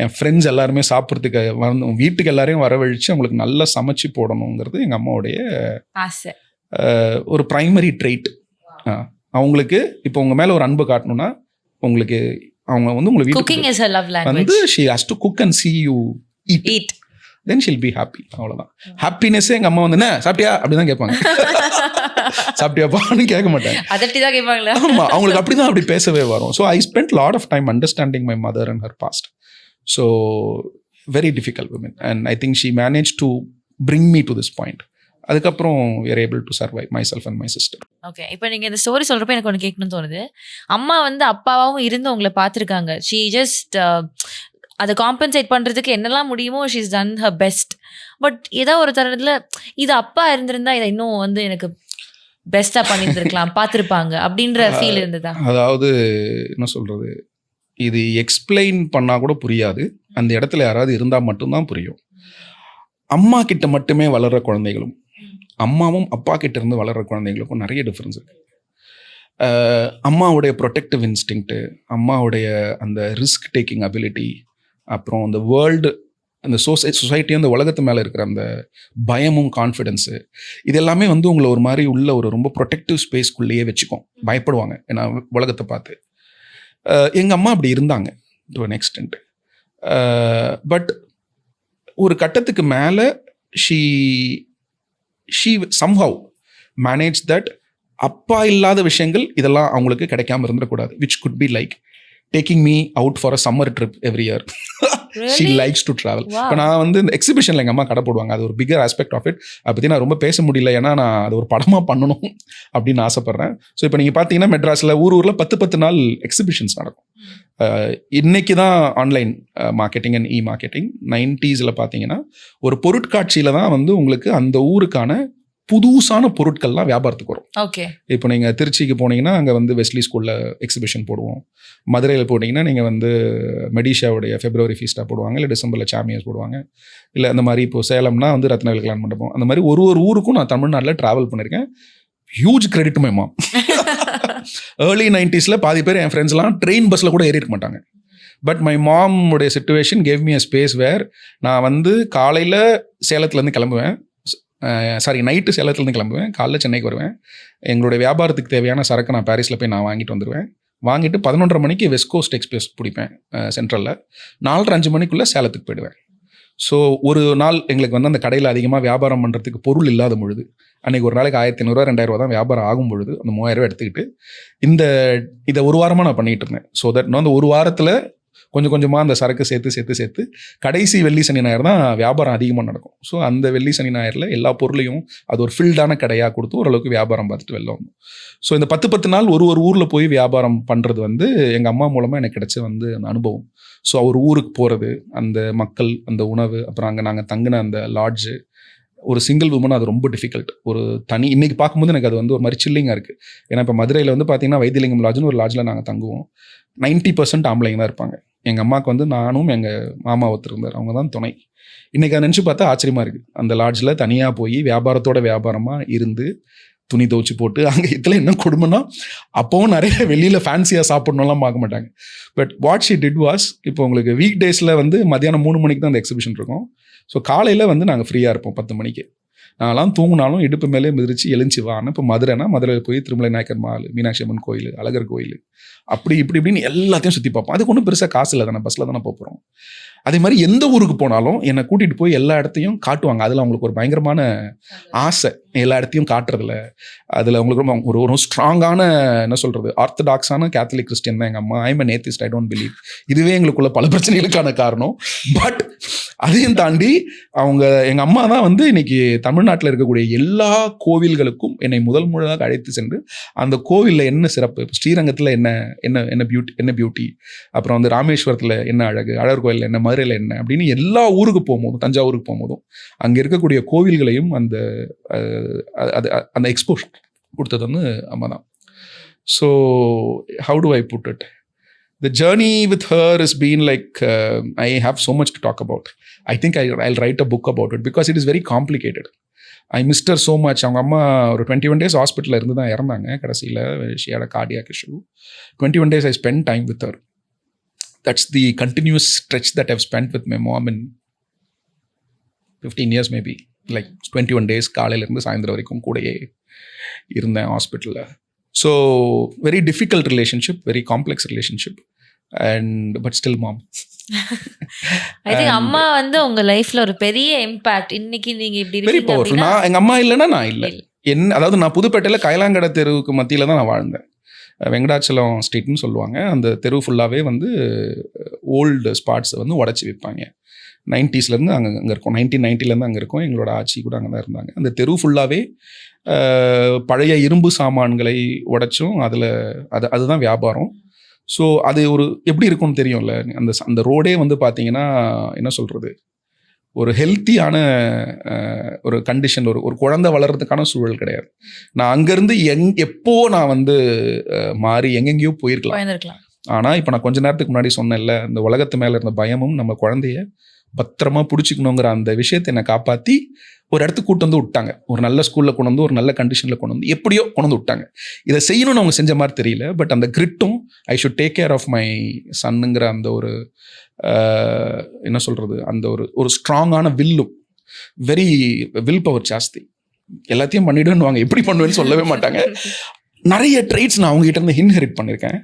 N friends எல்லாருமே சாப்பிட்றதுக்கு வீட்டுக்கு எல்லாரையும் வரவழைச்சு அவங்களுக்கு நல்லா சமைச்சு போடணுங்கிறது எங்கள் அம்மாவுடைய ஆசை, ஒரு ப்ரைமரி ட்ரெயிட். அவங்களுக்கு இப்போ உங்கள் மேலே ஒரு அன்பு காட்டணும்னா உங்களுக்கு அவங்க உங்களை வீட்டுக்கு she has to cook and see you eat. Then she'll be happy. அவ்வளோதான் ஹாப்பினஸ்ஸே. எங்கள் அம்மா என்ன சாப்பிட்டியா அப்படி தான் கேட்பாங்க, சாப்பிட்டியாப்பான்னு கேட்க மாட்டாங்க, அதட்டி தான் கேட்பாங்களா. ஆமாம், அவங்களுக்கு அப்படி தான் அப்படி பேசவே வரும். So I spend lot of time understanding my mother and her past. So very difficult women. And I think she manage to bring me to this point. அதுக்கப்புறம் we are able to survive, myself and my sister. Okay, இப்போ நீங்கள் இந்த ஸ்டோரி சொல்கிறப்ப எனக்கு ஒன்று கேட்கணும்னு தோணுது. அம்மா அப்பாவாகவும் இருந்து உங்களை பார்த்துருக்காங்க. ஷீ ஜஸ்ட் அதை காம்பன்சேட் பண்ணுறதுக்கு என்னெல்லாம் முடியுமோ she's ton her best. But ஏதோ ஒரு தருணத்தில் இது அப்பா இருந்திருந்தா இதை இன்னும் எனக்கு பெஸ்ட்டாக பண்ணியிருந்துருக்கலாம், பார்த்துருப்பாங்க அப்படின்ற ஃபீல் இருந்ததா? அதாவது என்ன சொல்கிறது, இது எக்ஸ்பிளைன் பண்ணால் கூட புரியாது. அந்த இடத்துல யாராவது இருந்தால் மட்டும்தான் புரியும். அம்மா கிட்ட மட்டுமே வளர்கிற குழந்தைகளும் அம்மாவும் அப்பா கிட்ட இருந்து வளர்கிற குழந்தைங்களுக்கும் நிறைய டிஃப்ரென்ஸ் இருக்குது. அம்மாவுடைய ப்ரொடெக்டிவ் இன்ஸ்டிங்க்ட்டு, அம்மாவுடைய அந்த ரிஸ்க் டேக்கிங் அபிலிட்டி, அப்புறம் அந்த வேர்ல்டு, அந்த சொசைட்டி, அந்த உலகத்து மேலே இருக்கிற அந்த பயமும் கான்ஃபிடென்ஸு, இது எல்லாமே உங்களை ஒரு மாதிரி உள்ள ஒரு ரொம்ப ப்ரொடெக்டிவ் ஸ்பேஸ்க்குள்ளேயே வச்சுக்கும். பயப்படுவாங்க ஏன்னா உலகத்தை பார்த்து. எங்கள் அம்மா அப்படி இருந்தாங்க டு அன் எக்ஸ்டென்ட். பட் ஒரு கட்டத்துக்கு மேலே ஷீ சம்ஹவ் மேனேஜ் தட் அப்பா இல்லாத விஷயங்கள் இதெல்லாம் அவங்களுக்கு கிடைக்காம இருந்துடக்கூடாது. Which could be like taking me out for a summer trip every year. She likes to travel. இப்போ நான் வந்து இந்த எக்ஸிபிஷனில் எங்கள் அம்மா கடை போடுவாங்க, அது ஒரு பிகர் ஆஸ்பெக்ட் ஆஃப் இட். அதை பற்றி நான் ரொம்ப பேச முடியல, ஏன்னா நான் அது ஒரு படமாக பண்ணணும் அப்படின்னு ஆசைப்பட்றேன். ஸோ இப்போ நீங்கள் பார்த்தீங்கன்னா மெட்ராஸில் ஊரில் 10 நாள் எக்ஸிபிஷன்ஸ் நடக்கும். இன்னைக்கு தான் online marketing and marketing. 90s பார்த்தீங்கன்னா ஒரு பொருட்காட்சியில் தான் வந்து உங்களுக்கு அந்த ஊருக்கான புதுசான பொருட்கள்லாம் வியாபாரத்துக்கு வரும். ஓகே. இப்போ நீங்கள் திருச்சிக்கு போனீங்கன்னா அங்கே வந்து வெஸ்லி ஸ்கூலில் எக்ஸிபிஷன் போடுவோம். மதுரையில் போனீங்கன்னா நீங்கள் வந்து மெடிஷாவுடைய ஃபெப்ரவரி ஃபீஸ்ட்டாக போடுவாங்க, இல்லை டிசம்பரில் சாமியர்ஸ் போடுவாங்க, இல்லை அந்த மாதிரி இப்போ சேலம்னா வந்து ரத்னவேல் கல்யாண மண்டபம். அந்த மாதிரி ஒரு ஊருக்கும் நான் தமிழ்நாட்டில் ட்ராவல் பண்ணியிருக்கேன். Huge credit my mom. Early 90s பாதி பேர் என் ஃப்ரெண்ட்ஸ்லாம் ட்ரெயின் பஸ்ஸில் கூட ஏறி இருக்க மாட்டாங்க. பட் மை மாம் உடைய situation gave me a space where நான் வந்து காலையில் சேலத்துலேருந்து கிளம்புவேன், நைட்டு சேலத்துலேருந்து கிளம்புவேன், காலைல சென்னைக்கு வருவேன். எங்களுடைய வியாபாரத்துக்கு தேவையான சரக்கு நான் பாரிஸில் போய் நான் வாங்கிட்டு வந்துடுவேன். வாங்கிட்டு 11:30 மணிக்கு வெஸ்ட் கோஸ்ட் எக்ஸ்பிரஸ் பிடிப்பேன் சென்ட்ரலில். 4:30-5 மணிக்குள்ளே சேலத்துக்கு போயிடுவேன். ஸோ ஒரு நாள் எங்களுக்கு வந்து அந்த கடையில் அதிகமாக வியாபாரம் பண்ணுறதுக்கு பொருள் இல்லாத பொழுது, அன்றைக்கி ஒரு நாளைக்கு 1500 2000 தான் வியாபாரம் ஆகும் பொழுது, அந்த 3000 எடுத்துக்கிட்டு இதை ஒரு வாரமாக நான் பண்ணிகிட்டு இருந்தேன். ஸோ தட் நான் அந்த ஒரு வாரத்தில் கொஞ்சம் கொஞ்சமாக அந்த சரக்கு சேர்த்து கடைசி வெள்ளி சனி ஞாயிறு தான் வியாபாரம் அதிகமாக நடக்கும். ஸோ அந்த வெள்ளி சனி ஞாயிறில் எல்லா பொருளையும் அது ஒரு ஃபில்டான கடையாக கொடுத்து ஓரளவுக்கு வியாபாரம் பார்த்துட்டு வெளில வந்தோம். ஸோ இந்த 10 நாள் ஒரு ஊரில் போய் வியாபாரம் பண்ணுறது வந்து எங்கள் அம்மா மூலமாக எனக்கு கிடைச்ச வந்து அந்த அனுபவம். ஸோ அவர் ஊருக்கு போகிறது, அந்த மக்கள், அந்த உணவு, அப்புறம் அங்கே நாங்கள் தங்கின அந்த லாட்ஜு, ஒரு சிங்கிள் உமன் அது ரொம்ப டிஃபிகல்ட். ஒரு தனி இன்றைக்கி பார்க்கும்போது எனக்கு அது வந்து ஒரு மாதிரி சில்லிங்காக இருக்குது. ஏன்னா இப்போ மதுரையில் வந்து பார்த்திங்கன்னா வைத்தியலிங்கம் லாட்ஜுன்னு ஒரு லாட்ஜில் நாங்கள் தங்குவோம். 90% ஆம்பளைங்க தான் இருப்பாங்க. எங்கள் அம்மாவுக்கு வந்து நானும் எங்கள் மாமா ஒருத்தர் இருந்தார், அவங்க தான் துணை. இன்றைக்கி அதை நினச்சி பார்த்தா ஆச்சரியமாக இருக்குது. அந்த லாட்ஜில் தனியாக போய் வியாபாரமாக இருந்து துணி துவச்சி போட்டு, அங்கே இதில் என்ன கொடுமைன்னா அப்போவும் நிறைய வெளியில் ஃபேன்சியாக சாப்பிட்ணுலாம் பார்க்க மாட்டாங்க. But what she did was, இப்போ உங்களுக்கு வீக் டேஸில் வந்து மதியானம் 3 மணிக்கு தான் அந்த எக்ஸிபிஷன் இருக்கும். ஸோ காலையில் வந்து நாங்கள் ஃப்ரீயாக இருப்போம் 10 மணிக்கு. நான்லாம் தூங்கினாலும் இடுப்பு மேலே மிதிச்சு எழுஞ்சி வான்னு. இப்போ மதுரையில் போய் திருமலை நாயக்கர் மால், மீனாட்சி அம்மன் கோயில், அழகர் கோயில், அப்படி இப்படின்னு எல்லாத்தையும் சுற்றி பார்ப்போம். அதுக்கு ஒன்றும் பெருசாக காசு இல்லை தானே, பஸ்ஸில் தானே போகிறோம். அதே மாதிரி எந்த ஊருக்கு போனாலும் என்னை கூட்டிகிட்டு போய் எல்லா இடத்தையும் காட்டுவாங்க. அதில் அவங்களுக்கு ஒரு பயங்கரமான ஆசை, எல்லா இடத்தையும் காட்டுறதுல. அதில் அவங்களுக்கு ரொம்ப ஒரு ஸ்ட்ராங்கான என்ன சொல்கிறது, ஆர்த்தடாக்ஸான கேத்தலிக் கிறிஸ்டியன் தான் எங்கள் அம்மா. I'm an atheist, I don't believe. இதுவே எங்களுக்குள்ள பல பிரச்சனைகளுக்கான காரணம். பட் அதையும் தாண்டி எங்கள் அம்மா தான் வந்து இன்னைக்கு தமிழ்நாட்டில் இருக்கக்கூடிய எல்லா கோவில்களுக்கும் என்னை முதலாக அழைத்து சென்று அந்த கோவிலில் என்ன சிறப்பு, ஸ்ரீரங்கத்தில் என்ன பியூட்டி, அப்புறம் வந்து ராமேஸ்வரத்தில் என்ன அழகு, அழகர் கோயிலில் என்ன, மதுரையில் என்ன அப்படின்னு எல்லா ஊருக்கு போகும்போதும், தஞ்சாவூருக்கு போகும்போதும் அங்கே இருக்கக்கூடிய கோவில்களையும் அந்த எக்ஸ்போஷர் கொடுத்தது வந்து அம்மா தான். So how do I put it, the journey with her has been like I have so much to talk about. I think I'll write a book about it because it is very complicated. I missed her so much. அவங்க அம்மா ஒரு 21 days ஹாஸ்பிட்டலில் இருந்து தான் இறந்தாங்க கடைசியில். she had a cardiac issue. 21 days I spent time with her. That's the continuous stretch that I've spent with my mom in 15 years maybe. Like 21 days காலையிலேருந்து சாயந்தரம் வரைக்கும் கூடயே இருந்தேன் ஹாஸ்பிட்டலில். So very difficult relationship, very complex relationship, but still mom. I think அம்மா வந்து உங்க லைஃப்ல ஒரு பெரிய இம்பாக்ட். இன்னைக்கு நீங்க இப்படி வெரி பவர்ஃபுல். நான் எங்க அம்மா இல்லைன்னா நான் இல்லை. அதாவது நான் புதுப்பேட்டையில் கைலாங்கடை தெருவுக்கு மத்தியில் தான் நான் வாழ்ந்தேன். வெங்கடாச்சலம் ஸ்ட்ரீட்னு சொல்லுவாங்க. அந்த தெரு ஃபுல்லாகவே வந்து ஓல்டு ஸ்பாட்ஸை வந்து உடச்சி விற்பாங்க. 90ஸ்லேருந்து அங்கே இருக்கும், 1990லேருந்து அங்கே இருக்கும். எங்களோட ஆட்சி கூட அங்கே தான் இருந்தாங்க. அந்த தெரு ஃபுல்லாகவே பழைய இரும்பு சாமான்களை உடைச்சும் அதுதான் வியாபாரம். ஸோ அது ஒரு எப்படி இருக்கும்னு தெரியும்ல. அந்த ரோடே வந்து பார்த்தீங்கன்னா என்ன சொல்கிறது, ஒரு ஹெல்த்தியான ஒரு கண்டிஷன், ஒரு குழந்தை வளர்கிறதுக்கான சூழல் கிடையாது. நான் அங்கேருந்து எப்போ நான் வந்து மாறி எங்கெங்கேயோ போயிருக்கலாம். ஆனால் இப்போ நான் கொஞ்ச நேரத்துக்கு முன்னாடி சொன்னேன்ல, இந்த உலகத்து மேலே இருந்த பயமும் நம்ம குழந்தைய பத்திரமா பிடிச்சிக்கணுங்கிற அந்த விஷயத்தை என்னை காப்பாற்றி ஒரு இடத்துக்கு கூட்டு வந்து விட்டாங்க. ஒரு நல்ல ஸ்கூலில் கொண்டு வந்து, ஒரு நல்ல கண்டிஷனில் கொண்டு வந்து, எப்படியோ கொண்டு வந்து விட்டாங்க. இதை செய்யணும்னு அவங்க செஞ்ச மாதிரி தெரியல. பட் அந்த கிரிட்டும் I should take care of my சன்னுங்கிற அந்த ஒரு என்ன சொல்கிறது, அந்த ஒரு ஸ்ட்ராங்கான வில்லும், வெரி வில் பவர் ஜாஸ்தி. எல்லாத்தையும் பண்ணிவிடுன்னு வாங்க, எப்படி பண்ணுவேன்னு சொல்லவே மாட்டாங்க. நிறைய ட்ரைட்ஸ் நான் அவங்ககிட்ட இருந்து இன்ஹெரிட் பண்ணியிருக்கேன்.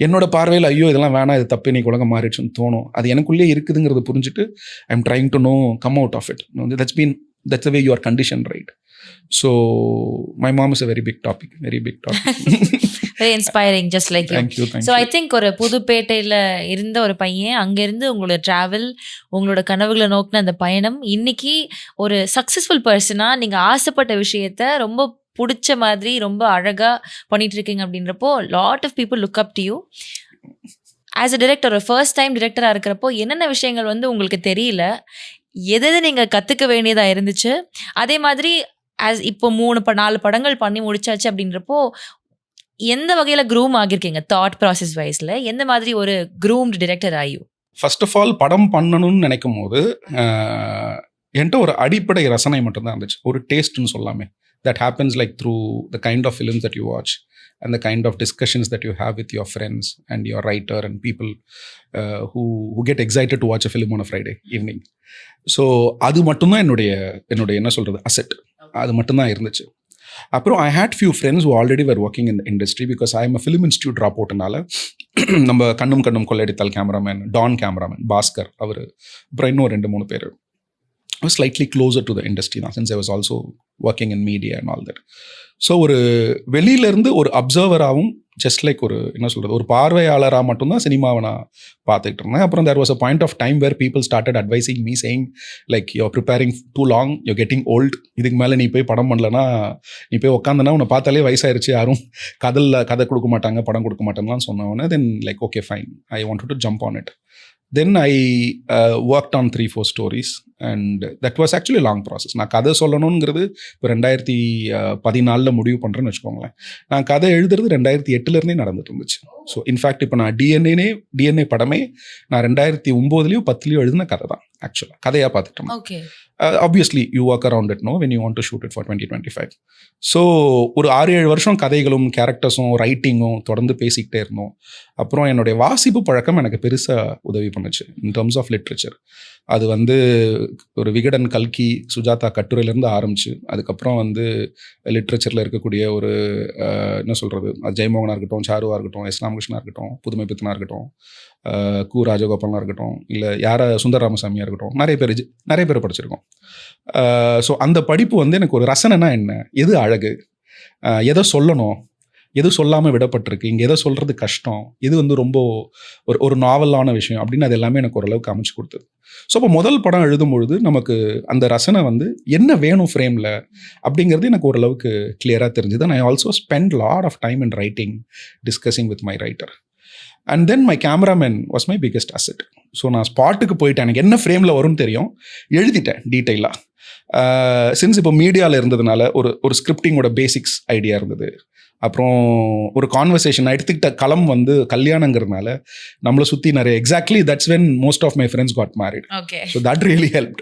என்னோட பார்வையில் ஐயோ இதெல்லாம் வேணாம், இது தப்பு, இன்னைக்கு உலகம் மாறிடுச்சுன்னு தோணும். அது எனக்குள்ளே இருக்குதுங்கிறத புரிஞ்சுட்டு I am trying to know come out of it. That's the way you are conditioned, right? So my mom is a very big topic. Very inspiring just like you. Thank you. So I think ஒரு புதுப்பேட்டையில் இருந்த ஒரு பையன் அங்கேருந்து உங்களோட ட்ராவல், உங்களோட கனவுகளை நோக்கின அந்த பயணம், இன்னைக்கு ஒரு சக்ஸஸ்ஃபுல் பர்சனாக நீங்கள் ஆசைப்பட்ட விஷயத்த ரொம்ப பிடிச்ச மாதிரி ரொம்ப அழகாக பண்ணிட்டு இருக்கீங்க அப்படின்றப்போ lot of people look up to you. As a director, ஒரு ஃபர்ஸ்ட் டைம் டிரெக்டராக இருக்கிறப்போ என்னென்ன விஷயங்கள் வந்து உங்களுக்கு தெரியல, எது நீங்கள் கற்றுக்க வேண்டியதாக இருந்துச்சு, அதே மாதிரி இப்போ 4 படங்கள் பண்ணி முடிச்சாச்சு அப்படின்றப்போ எந்த வகையில் க்ரூம் ஆகியிருக்கீங்க தாட் ப்ராசஸ் வைஸில், எந்த மாதிரி ஒரு க்ரூம்டு டிரெக்டர் ஆகியும்? ஃபர்ஸ்ட் ஆஃப் ஆல் படம் பண்ணணும்னு நினைக்கும் போது என்கிட்ட ஒரு அடிப்படை ரசனை மட்டும்தான் இருந்துச்சு, ஒரு டேஸ்ட்னு சொல்லாமே. That happens like through the kind of films that you watch and the kind of discussions that you have with your friends and your writer and people who get excited to watch a film on a Friday evening. So அது மட்டும்தான் என்னுடைய என்ன சொல்கிறது அசெட், அது மட்டும்தான் இருந்துச்சு. அப்புறம் I had few friends who already were working in the industry because I am a film institute drop outனால நம்ம கண்ணும் கொள்ளையடித்தால் கேமராமேன், டான் கேமராமேன் பாஸ்கர், அவர் அப்புறம் இன்னும் 2-3 பேர் was slightly closer to the industry now, since I was also working in media and all that. So ஒரு வெளியிலேருந்து ஒரு அப்சர்வராகவும் ஜஸ்ட் லைக் ஒரு என்ன சொல்கிறது ஒரு பார்வையாளராக மட்டும்தான் சினிமாவை நான் பார்த்துக்கிட்டு இருந்தேன். அப்புறம் there was a point of time where people started advising me saying like you're preparing too long, you're getting old, இதுக்கு மேலே நீ போய் படம் பண்ணலன்னா, நீ போய் உட்காந்தனா உன்னை பார்த்தாலே வயசாயிருச்சு, யாரும் கதை கொடுக்க மாட்டாங்க, படம் கொடுக்க மாட்டேன்லாம் சொன்னவொன்னே then like okay fine, I wanted to jump on it. Then I worked on 3-4 stories and that was actually a long process. நான் கதை சொல்லணுங்கிறது இப்போ 2014 முடிவு பண்ணுறேன்னு வச்சுக்கோங்களேன். நான் கதை எழுதுறது 2008 நடந்துட்டு இருந்துச்சு. ஸோ இன்ஃபேக்ட் இப்போ நான் டிஎன்ஏ படமே நான் 2009 10 எழுதின கதை தான் ஆக்சுவலாக, கதையாக பார்த்துட்டேன். Okay. Obviously you work around it no when you want to shoot it for 2025. So ஒரு 6-7 வருஷம் கதைகளும் கேரக்டர்ஸும் ரைட்டிங்கும் தொடர்ந்து பேசிக்கிட்டே இருந்தோம். அப்புறம் என்னுடைய வாசிப்பு பழக்கம் எனக்கு பெருசாக உதவி பண்ணுச்சு இன் டர்ம்ஸ் ஆஃப் லிட்ரேச்சர். அது வந்து ஒரு விகடன், கல்கி, சுஜாதா கட்டுரையிலேருந்து ஆரம்பிச்சு அதுக்கப்புறம் வந்து லிட்ரேச்சரில் இருக்கக்கூடிய ஒரு என்ன சொல்கிறது, அது ஜெயமோகனாக இருக்கட்டும், சாருவாக இருக்கட்டும், எஸ் ராமகிருஷ்ணா இருக்கட்டும், புதுமை பித்தனாக இருக்கட்டும், கு ராஜகோபாலனாக இருக்கட்டும், இல்லை சுந்தர ராமசாமியாக இருக்கட்டும், நிறைய பேர் படிச்சிருக்கோம். ஸோ அந்த படிப்பு வந்து எனக்கு ஒரு ரசனைனா என்ன, எது அழகு, எதை சொல்லணும், எது சொல்லாமல் விடப்பட்டிருக்கு, இங்கே எதை சொல்கிறது கஷ்டம், இது வந்து ரொம்ப ஒரு நாவலான விஷயம் அப்படின்னு அது எல்லாமே எனக்கு ஓரளவுக்கு அமைச்சு கொடுத்தது. ஸோ அப்போ முதல் படம் எழுதும்பொழுது நமக்கு அந்த ரசனை வந்து என்ன வேணும் ஃப்ரேமில் அப்படிங்கிறது எனக்கு ஓரளவுக்கு கிளியராக தெரிஞ்சுது. I also spend lot of time in writing, discussing with my writer. And then my cameraman was my biggest asset. So நான் ஸ்பாட்டுக்கு போயிட்டேன், எனக்கு என்ன ஃப்ரேமில் வரும்னு தெரியும், எழுதிட்டேன் டீட்டெயிலாக. சின்ஸ் இப்போ மீடியாவில் இருந்ததுனால ஒரு ஸ்கிரிப்டிங்கோட பேசிக்ஸ் ஐடியா இருந்தது. அப்புறம் ஒரு கான்வர்சேஷன் எடுத்துக்கிட்ட களம் வந்து கல்யாணங்கிறதுனால நம்மளை சுற்றி நிறைய exactly that's when most of my friends got married. So that really helped.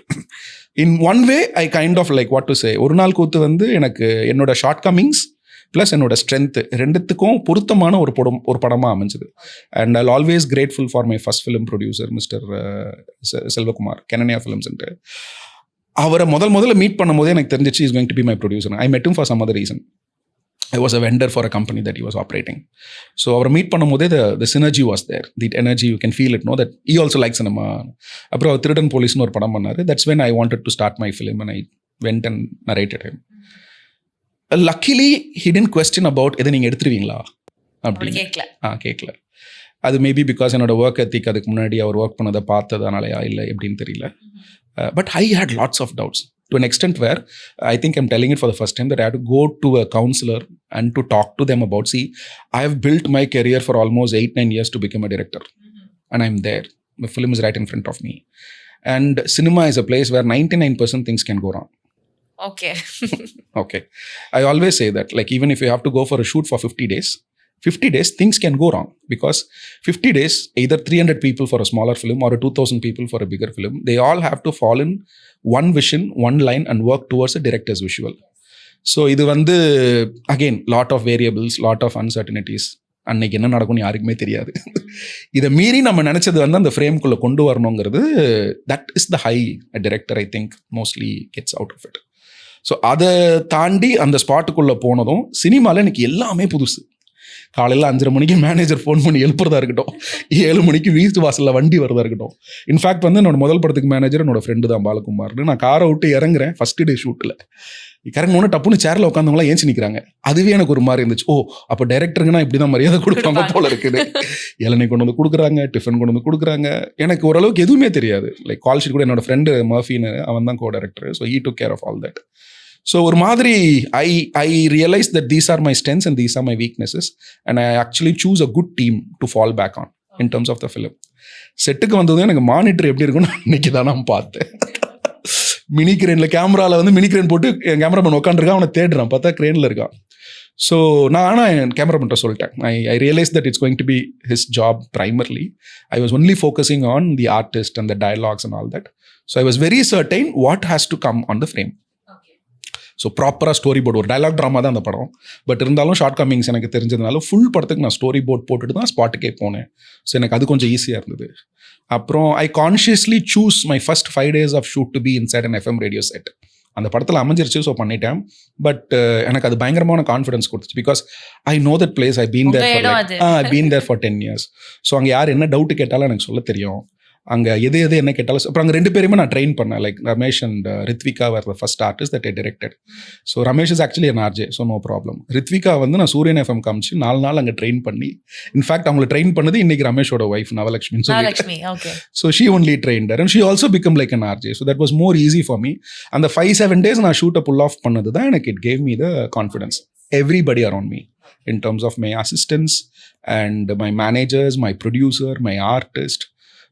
In one way I kind of like what to say, ஒரு நாள் கூத்து வந்து எனக்கு என்னோட ஷார்ட் கமிங்ஸ் ப்ளஸ் என்னோட ஸ்ட்ரென்த்து ரெண்டுத்துக்கும் பொருத்தமான ஒரு படமாக அமைஞ்சது. And I always grateful for my first film producer mister Selvakumar, Kenanya ஃபிலிம்ஸ்ன்ட்டு. அவரை முதல்ல மீட் பண்ணும் போதே எனக்கு தெரிஞ்சிச்சு is going to be my producer. ஐ மெட் him for some other reason. I was a vendor for a company that he was operating. So அவரை மீட் பண்ணும்போதே the synergy was there. The energy, you can feel it, no? That he also likes cinema. அப்புறம் திருடன் போலீஸ்னு ஒரு படம் பண்ணாரு. That's when I wanted to start my film and I went and narrated him. Luckily, he didn't question about எதை நீங்கள் எடுத்துருவீங்களா அப்படின்னு கேட்கல. அது மேபி பிகாஸ் என்னோட ஒர்க் எத்திக் அதுக்கு முன்னாடி அவர் ஒர்க் பண்ணதை பார்த்ததுனாலயா இல்லை எப்படின்னு தெரியல. But I had lots of doubts. To an extent where I think I'm telling it for the first time that I had to go to a counselor and to talk to them about, see, I have built my career for almost 8-9 years to become a director. And I'm there. The film is right in front of me. And cinema is a place where 99% things can go wrong. Okay. Okay. I always say that, like, even if you have to go for a shoot for 50 days, things can go wrong. Because 50 days, either 300 people for a smaller film or 2,000 people for a bigger film, they all have to fall in one vision, one line and work towards a director's visual. So இது வந்து again lot of variables, lot of uncertainties. அன்னைக்கு என்ன நடக்கும்னு யாருக்குமே தெரியாது. இதை மீறி நம்ம நினச்சது வந்து அந்த ஃப்ரேம்குள்ளே கொண்டு வரணுங்கிறது, that is the high a director I think mostly gets out of it. So அதை தாண்டி அந்த ஸ்பாட்டுக்குள்ளே போனதும் சினிமாவில் எனக்கு எல்லாமே புதுசு. காலையில் 5:30 மணிக்கு மேனேஜர் ஃபோன் பண்ணி எழுப்புறதா இருக்கட்டும், 7 மணிக்கு வீட்டு வாசலில் வண்டி வரதா இருக்கட்டும். இன்ஃபேக்ட் வந்து என்னோட முதல் படத்துக்கு மேனேஜர் என்னோட ஃப்ரெண்டு தான் பாலகுமார்னு. நான் காரை விட்டு இறங்குறேன் ஃபர்ஸ்ட் டே ஷூட்டில். கரெக்ட் டப்புன்னு சேரில் உட்காந்தவங்களாம் ஏஞ்சி நிற்கிறாங்க. அதுவே எனக்கு ஒரு மாதிரி இருந்துச்சு. ஓ, அப்போ டைரக்டருங்கன்னா இப்படி தான் மரியாதை கொடுப்பாங்க போல இருக்குது. இளநீ கொண்டு வந்து கொடுக்குறாங்க, டிஃபன் கொண்டு வந்து கொடுக்குறாங்க. எனக்கு ஓரளவுக்கு எதுவுமே தெரியாது. லைக் கால் ஷீட் கூட என்னோட ஃப்ரெண்டு மர்ஃபின்னு, அவன் தான் co director. So he took care of all that. So ஒரு மாதிரி I realise that these are my strengths and these are my weaknesses and I actually choose a good team to fall back on in terms of the film. செட்டுக்கு வந்ததும் எனக்கு மானிட்டர் எப்படி இருக்குன்னு அன்னைக்கு தான் நான் பார்த்தேன். மினி கிரேனில் கேமராவில் வந்து மினி கிரேன் போட்டு என் கேமராமேன் உட்காந்துருக்கான், அவனை தேடுறான், பார்த்தா கிரேனில் இருக்கான். ஸோ நான் ஆனால் என் கேமராமேன்ட்ட சொல்லிட்டேன், ஐ realise that it's going to B his job primarily. I was only focusing on the artist and the dialogues and all that. So I was very certain what has to come on the frame. So ப்ராப்பராக ஸ்டோரி போர்டு, ஒரு டைலாக் ட்ராமா தான் அந்த படம். பட் இருந்தாலும் ஷார்ட் கமிங்ஸ் எனக்கு தெரிஞ்சதுனால ஃபுல் படத்துக்கு நான் ஸ்டோரி போர்ட் போட்டுட்டு தான் ஸ்பாட்டுக்கே போனேன். ஸோ எனக்கு அது கொஞ்சம் ஈஸியாக இருந்தது. அப்புறம் I consciously choose my first 5 days of shoot to be inside an FM radio set. அந்த படத்தில் அமைஞ்சிருச்சு, ஸோ பண்ணிட்டேன். பட் எனக்கு அது பயங்கரமான கான்ஃபிடன்ஸ் கொடுத்துச்சு. Because I know that place, I been there for 10 years. So அங்கே யார் என்ன டவுட் கேட்டாலும் எனக்கு சொல்ல தெரியும். அங்கே எது என்ன கேட்டாலும். அப்புறம் அங்கே 2 பேருமே நான் ட்ரெயின் பண்ணேன். Like Ramesh and Rithvika were the first artist that I directed. So Ramesh is actually an RJ, so no problem. Rithvika வந்து நான் சூரியன் FM காமிச்சு 4 நாள் அங்கே ட்ரெயின் பண்ணி, இன்ஃபேக்ட் அவங்களை ட்ரெயின் பண்ணது இன்னைக்கு ரமேஷோட ஒய்ஃப் நவலக்ஷ்மின்னு சொல்லி. So she only trainer and she also become like an RJ. So that was more easy for me. அந்த 5-7 days நான் ஷூட்டை புல் ஆஃப் பண்ணது தான் எனக்கு it gave me the confidence. Everybody around me in terms of my assistants and my managers, my producer, my artist.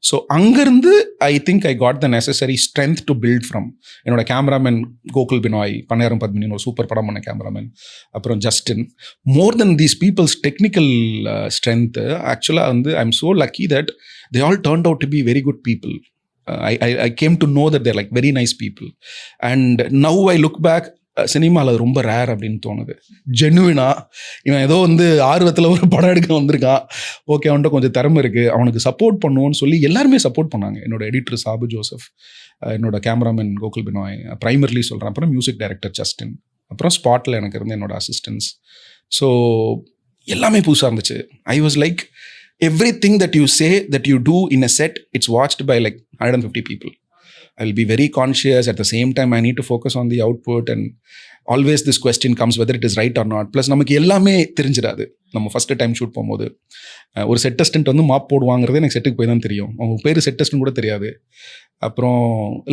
So அங்கேருந்து I think I got the necessary strength to build from. என்னோட கேமராமேன் கோகுல் பினாய், பன்னியாரம் பத்மினின்னு ஒரு சூப்பர் படம் பண்ண கேமராமேன், அப்புறம் Justin. More then these peoples technical strength ஆக்சுவலாக வந்து I am so lucky that they all turned out to be very good people. I came to know that they're like very nice people. And now I look back, சினிமாவில் அது ரொம்ப ரேர் அப்படின்னு தோணுது. ஜென்யூனாக இவன் ஏதோ வந்து ஆர்வத்தில் ஒரு படம் எடுக்க வந்திருக்கான், ஓகே அவன்கிட்ட கொஞ்சம் திறமை இருக்குது, அவனுக்கு சப்போர்ட் பண்ணுவோன்னு சொல்லி எல்லாருமே சப்போர்ட் பண்ணாங்க. என்னோட எடிட்டர் சாபு ஜோசப், என்னோட கேமராமேன் கோகுல் பினாய், ப்ரைமர்லி சொல்கிறேன், அப்புறம் மியூசிக் டைரக்டர் ஜஸ்டின், அப்புறம் ஸ்பாட்டில் எனக்கு இருந்த என்னோட அசிஸ்டன்ஸ். ஸோ எல்லாமே புதுசாக இருந்துச்சு. I was like everything that you say that you do in a set, it's watched by like 150 people. I'll be very conscious. At the same time, I need to focus on the output, and always this question comes whether it is right or not. Plus நமக்கு எல்லாமே தெரிஞ்சிடாது. நம்ம ஃபஸ்ட்டு டைம் ஷூட் போகும்போது ஒரு செட் டெஸ்டன்ட் வந்து மாப் போடுவாங்கிறது எனக்கு செட்டுக்கு போய் தான் தெரியும். அவங்க பேர் செட் டெஸ்ட்னு கூட தெரியாது. அப்புறம்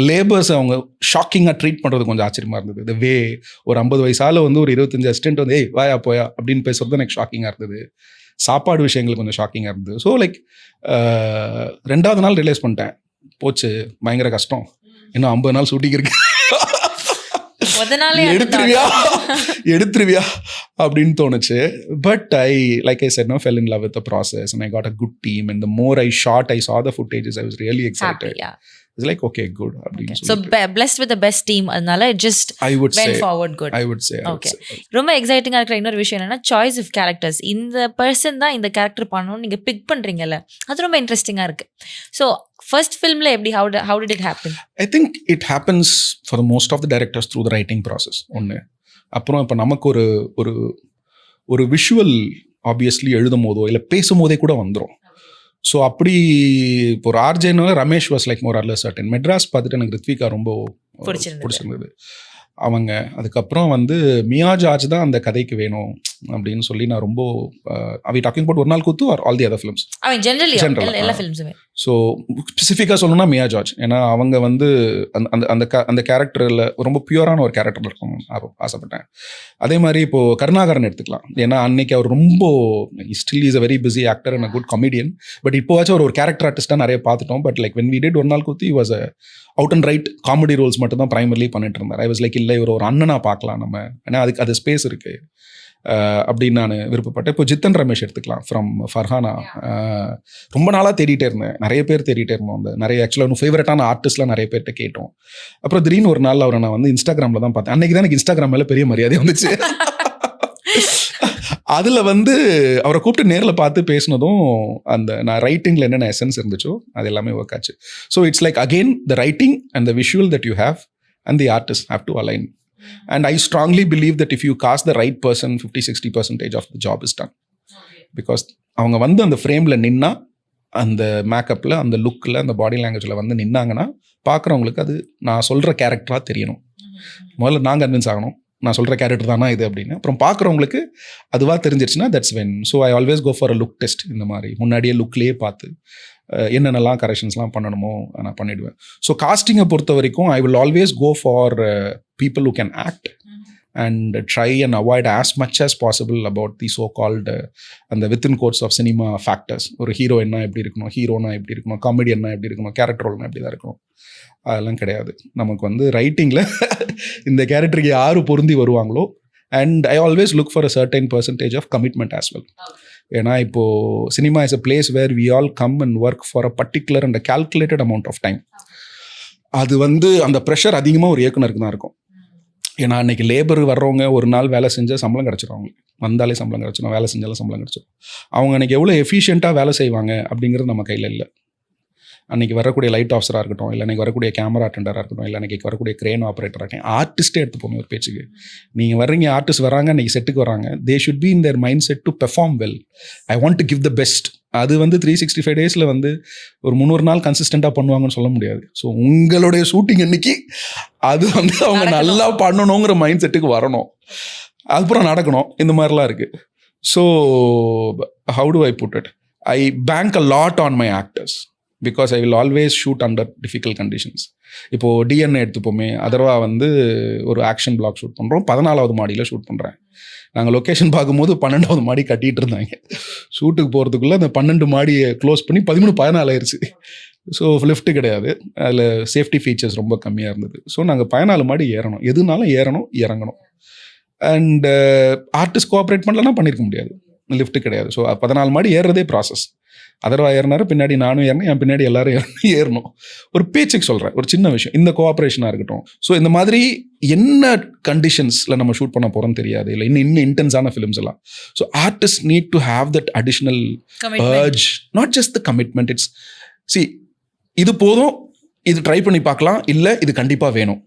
லேபர்ஸ் அவங்க ஷாக்கிங்காக ட்ரீட் பண்ணுறது கொஞ்சம் ஆச்சரியமாக இருந்தது. இந்த வே ஒரு 50 வயசால வந்து ஒரு 25 அசிஸ்டன்ட் வந்து ஏய் வாயா போயா அப்படின்னு பேசுறது எனக்கு ஷாக்கிங்காக இருந்தது. சாப்பாடு விஷயங்கள் கொஞ்சம் ஷாக்கிங்காக இருந்தது. ஸோ லைக் 2வது நாள் ரியலைஸ் பண்ணிட்டேன், போச்சு பயங்கர கஷ்டம், இன்னும் 50 நாள் ஷூட்டிங் இருக்கு, எடுத்துருவியா அப்படின்னு தோணுச்சு. But I like I said, fell in love with the process and I got a good team, and the more I shot, I saw the footages, I was really excited. Happy, yeah. It's like okay, good. So blessed with the best team, adnala it just went forward good. I would say. Okay. ரொம்ப எக்ஸைட்டிங்கா இருக்கிற இன்னொரு விஷயம் என்னன்னா சாய்ஸ் ஆஃப் கேரக்டர்ஸ். இந்த பர்சன் தான் இந்த கேரக்டர் பண்ணணும்னு நீங்க பிக் பண்றீங்கல்ல, அது ரொம்ப இன்ட்ரெஸ்டிங்கா இருக்கு. ஸோ ஃபர்ஸ்ட் ஃபிலிம்ல எப்படி how did it happen? I think it happens for the most of the directors through the writing process. ஒன்று, அப்புறம் இப்போ நமக்கு ஒரு விஷுவல் ஆப்வியஸ்லி எழுதும் போதோ இல்லை பேசும் போதே கூட வந்துடும். ஸோ அப்படி இப்போ ஒரு ஆர்ஜேனால Ramesh was like more or less certain. Madras பார்த்துட்டு எனக்கு ரித்விகா ரொம்ப பிடிச்சிருந்தது அவங்க. அதுக்கப்புறம் வந்து மியா ஜார்ஜ் தான் அந்த கதைக்கு வேணும் அப்படின்னு சொல்லி நான் ரொம்ப அவை டாக்கிங் அபவுட் ஒரு நாள் குத்து are all the other films எல்லா ஃபிலிம்ஸுமே. ஸோ ஸ்பெசிஃபிக்காக சொல்லணும்னா மியா ஜார்ஜ், ஏன்னா அவங்க வந்து அந்த கேரக்டரில் ரொம்ப பியூரான ஒரு கேரக்டர் இருக்கும் ஆசைப்பட்டேன். அதே மாதிரி இப்போது கருணாகரன் எடுத்துக்கலாம், ஏன்னா அன்னைக்கு அவர் ரொம்ப still is a very busy actor and a good comedian. But இப்போவாச்சும் ஒரு கேரக்டர் ஆர்டிஸ்டாக நிறைய பார்த்துட்டோம். But like when we did ஒரு நாள் குத்து was a out and right comedy roles மட்டும் தான் ப்ரைமர்லி பண்ணிட்டு இருந்தார். ஐ வாஸ் லைக் இல்லை இவர் ஒரு அண்ணனா பார்க்கலாம் நம்ம, ஏன்னா அதுக்கு அது ஸ்பேஸ் இருக்குது அப்படின்னு நான் விருப்பப்பட்டேன். இப்போ ஜித்தன் ரமேஷ் எடுத்துக்கலாம் ஃப்ரம் ஃபர்ஹானா. ரொம்ப நாளாக தேடிட்டே இருந்தேன், நிறைய பேர் தேடிட்டே இருந்தோம். அந்த நிறைய ஆக்சுவலாக ஒன்று ஃபேவரட்டான ஆர்டிஸ்ட்லாம் நிறைய பேர்கிட்ட கேட்டோம். அப்புறம் திடீர்னு ஒரு நாள் அவரை நான் வந்து இன்ஸ்டாகிராமில் தான் பார்த்தேன். அன்றைக்கி தான் எனக்கு இன்ஸ்டாகிராம் மேலே பெரிய மரியாதை வந்துச்சு. அதில் வந்து அவரை கூப்பிட்டு நேரில் பார்த்து பேசினதும் அந்த நான் ரைட்டிங்கில் என்னென்ன எசன்ஸ் இருந்துச்சோ அது எல்லாமே ஒர்க் ஆச்சு. So it's like again the writing and the visual that you have and the artist have to align. And I strongly believe that if you cast the right person, 50-60% of the job is done. Because அவங்க வந்து அந்த ஃப்ரேமில் நின்னா, அந்த மேக்கப்பில், அந்த லுக்கில், அந்த பாடி லாங்குவேஜில் வந்து நின்னாங்கன்னா பார்க்குறவங்களுக்கு அது நான் சொல்கிற கேரக்டராக தெரியணும். முதல்ல நான் கன்வின்ஸ் ஆகணும், நான் சொல்கிற கேரக்டர் தானா இது அப்படின்னு. அப்புறம் பார்க்குறவங்களுக்கு அதுவாக தெரிஞ்சிருச்சுன்னா that's when. So I always go for a look test. இந்த மாதிரி முன்னாடியே லுக்லேயே பார்த்து என்னென்னலாம் கரெக்ஷன்ஸ்லாம் பண்ணணுமோ நான் பண்ணிவிடுவேன். ஸோ காஸ்டிங்கை பொறுத்த வரைக்கும் I will always go for people who can act and try and avoid as much as possible about the so-called அந்த within course of cinema factors. ஒரு ஹீரோ என்ன எப்படி இருக்கணும், ஹீரோனா எப்படி இருக்கணும், காமெடியன்னா எப்படி இருக்கணும், கேரக்டர் ரோல்னா எப்படி தான் இருக்கணும், அதெல்லாம் கிடையாது. நமக்கு வந்து ரைட்டிங்கில் இந்த கேரக்டருக்கு யார் பொருந்தி வருவாங்களோ, and I always look for a certain percentage of commitment as well. ஏன்னா இப்போது cinema is a place where we all come and work for a particular and a calculated amount of time. அது வந்து அந்த ப்ரெஷர் அதிகமாக ஒரு இயக்குனருக்கு தான் இருக்கும். ஏன்னா அன்றைக்கி லேபர் வர்றவங்க ஒரு நாள் வேலை செஞ்சால் சம்பளம் கிடச்சிரும், அவங்களுக்கு வந்தாலே சம்பளம் கிடச்சிடும், வேலை செஞ்சாலும் சம்பளம் கிடச்சிடும். அவங்க அன்றைக்கி எவ்வளோ எஃபிஷியண்ட்டாக வேலை செய்வாங்க அப்படிங்கிறது நம்ம கையில் இல்லை. அன்றைக்கி வரக்கூடிய லைட் ஆஃபீஸராக இருக்கட்டும், இல்லை அன்றைக்கி வரக்கூடிய கேமரா அட்டெண்டராக இருக்கட்டும், இல்லை அன்றைக்கி வரக்கூடிய கிரேன் ஆப்ரேட்டராக இருக்கட்டும், ஆர்டிஸ்ட்டே எடுத்துப்போமே ஒரு பேச்சுக்கு. நீங்கள் வர்றீங்க, ஆர்டிஸ்ட் வராங்க, அன்றைக்கி செட்டுக்கு வராங்க, they should be in their mind set to perform well. I want to give the best. அது வந்து 365 டேஸில் வந்து ஒரு 300 நாள் கன்சிஸ்டண்ட்டாக பண்ணுவாங்கன்னு சொல்ல முடியாது. ஸோ உங்களுடைய ஷூட்டிங் அன்னைக்கு அது வந்து அவங்க நல்லா பண்ணணுங்கிற மைண்ட் செட்டுக்கு வரணும், அதுக்கப்புறம் நடக்கணும். இந்த மாதிரிலாம் இருக்குது. So how do I put it, I bank a lot on my actors because I will always shoot under difficult conditions. இப்போது டிஎன்ஏ எடுத்துப்போமே, அதர்வா வந்து ஒரு ஆக்ஷன் பிளாக் ஷூட் பண்ணுறோம், 14வது மாடியில் ஷூட் பண்ணுறேன். நாங்கள் லொக்கேஷன் பார்க்கும்போது 12வது மாடி கட்டிகிட்டு இருந்தாங்க. ஷூட்டுக்கு போகிறதுக்குள்ளே அந்த 12 மாடியை க்ளோஸ் பண்ணி 13-14 ஆயிடுச்சு. ஸோ லிஃப்ட்டு கிடையாது, அதில் சேஃப்டி ஃபீச்சர்ஸ் ரொம்ப கம்மியாக இருந்தது. ஸோ நாங்கள் 14 மாடி ஏறணும், எதுனாலும் ஏறணும், இறங்கணும். அண்டு ஆர்டிஸ்ட் கோஆப்ரேட் பண்ணலன்னா பண்ணியிருக்க முடியாது, லிஃப்ட்டு கிடையாது. ஸோ 14 மாடி ஏறுறதே ப்ராசஸ். அதர்வா ஏறினாரு, பின்னாடி நானும் ஏறினேன், என் பின்னாடி எல்லாரும் ஏறணும். ஒரு பேச்சுக்கு சொல்கிறேன், ஒரு சின்ன விஷயம், இந்த கோஆப்ரேஷனாக இருக்கட்டும். ஸோ இந்த மாதிரி என்ன கண்டிஷன்ஸில் நம்ம ஷூட் பண்ண போகிறோம்னு தெரியாது, இல்லை இன்னும் இன்டென்ஸான ஃபிலிம்ஸ் எல்லாம். So artist need to have that additional urge, not just the commitment. It's இது போதும், இது ட்ரை பண்ணி பார்க்கலாம், இல்லை இது கண்டிப்பாக வேணும்.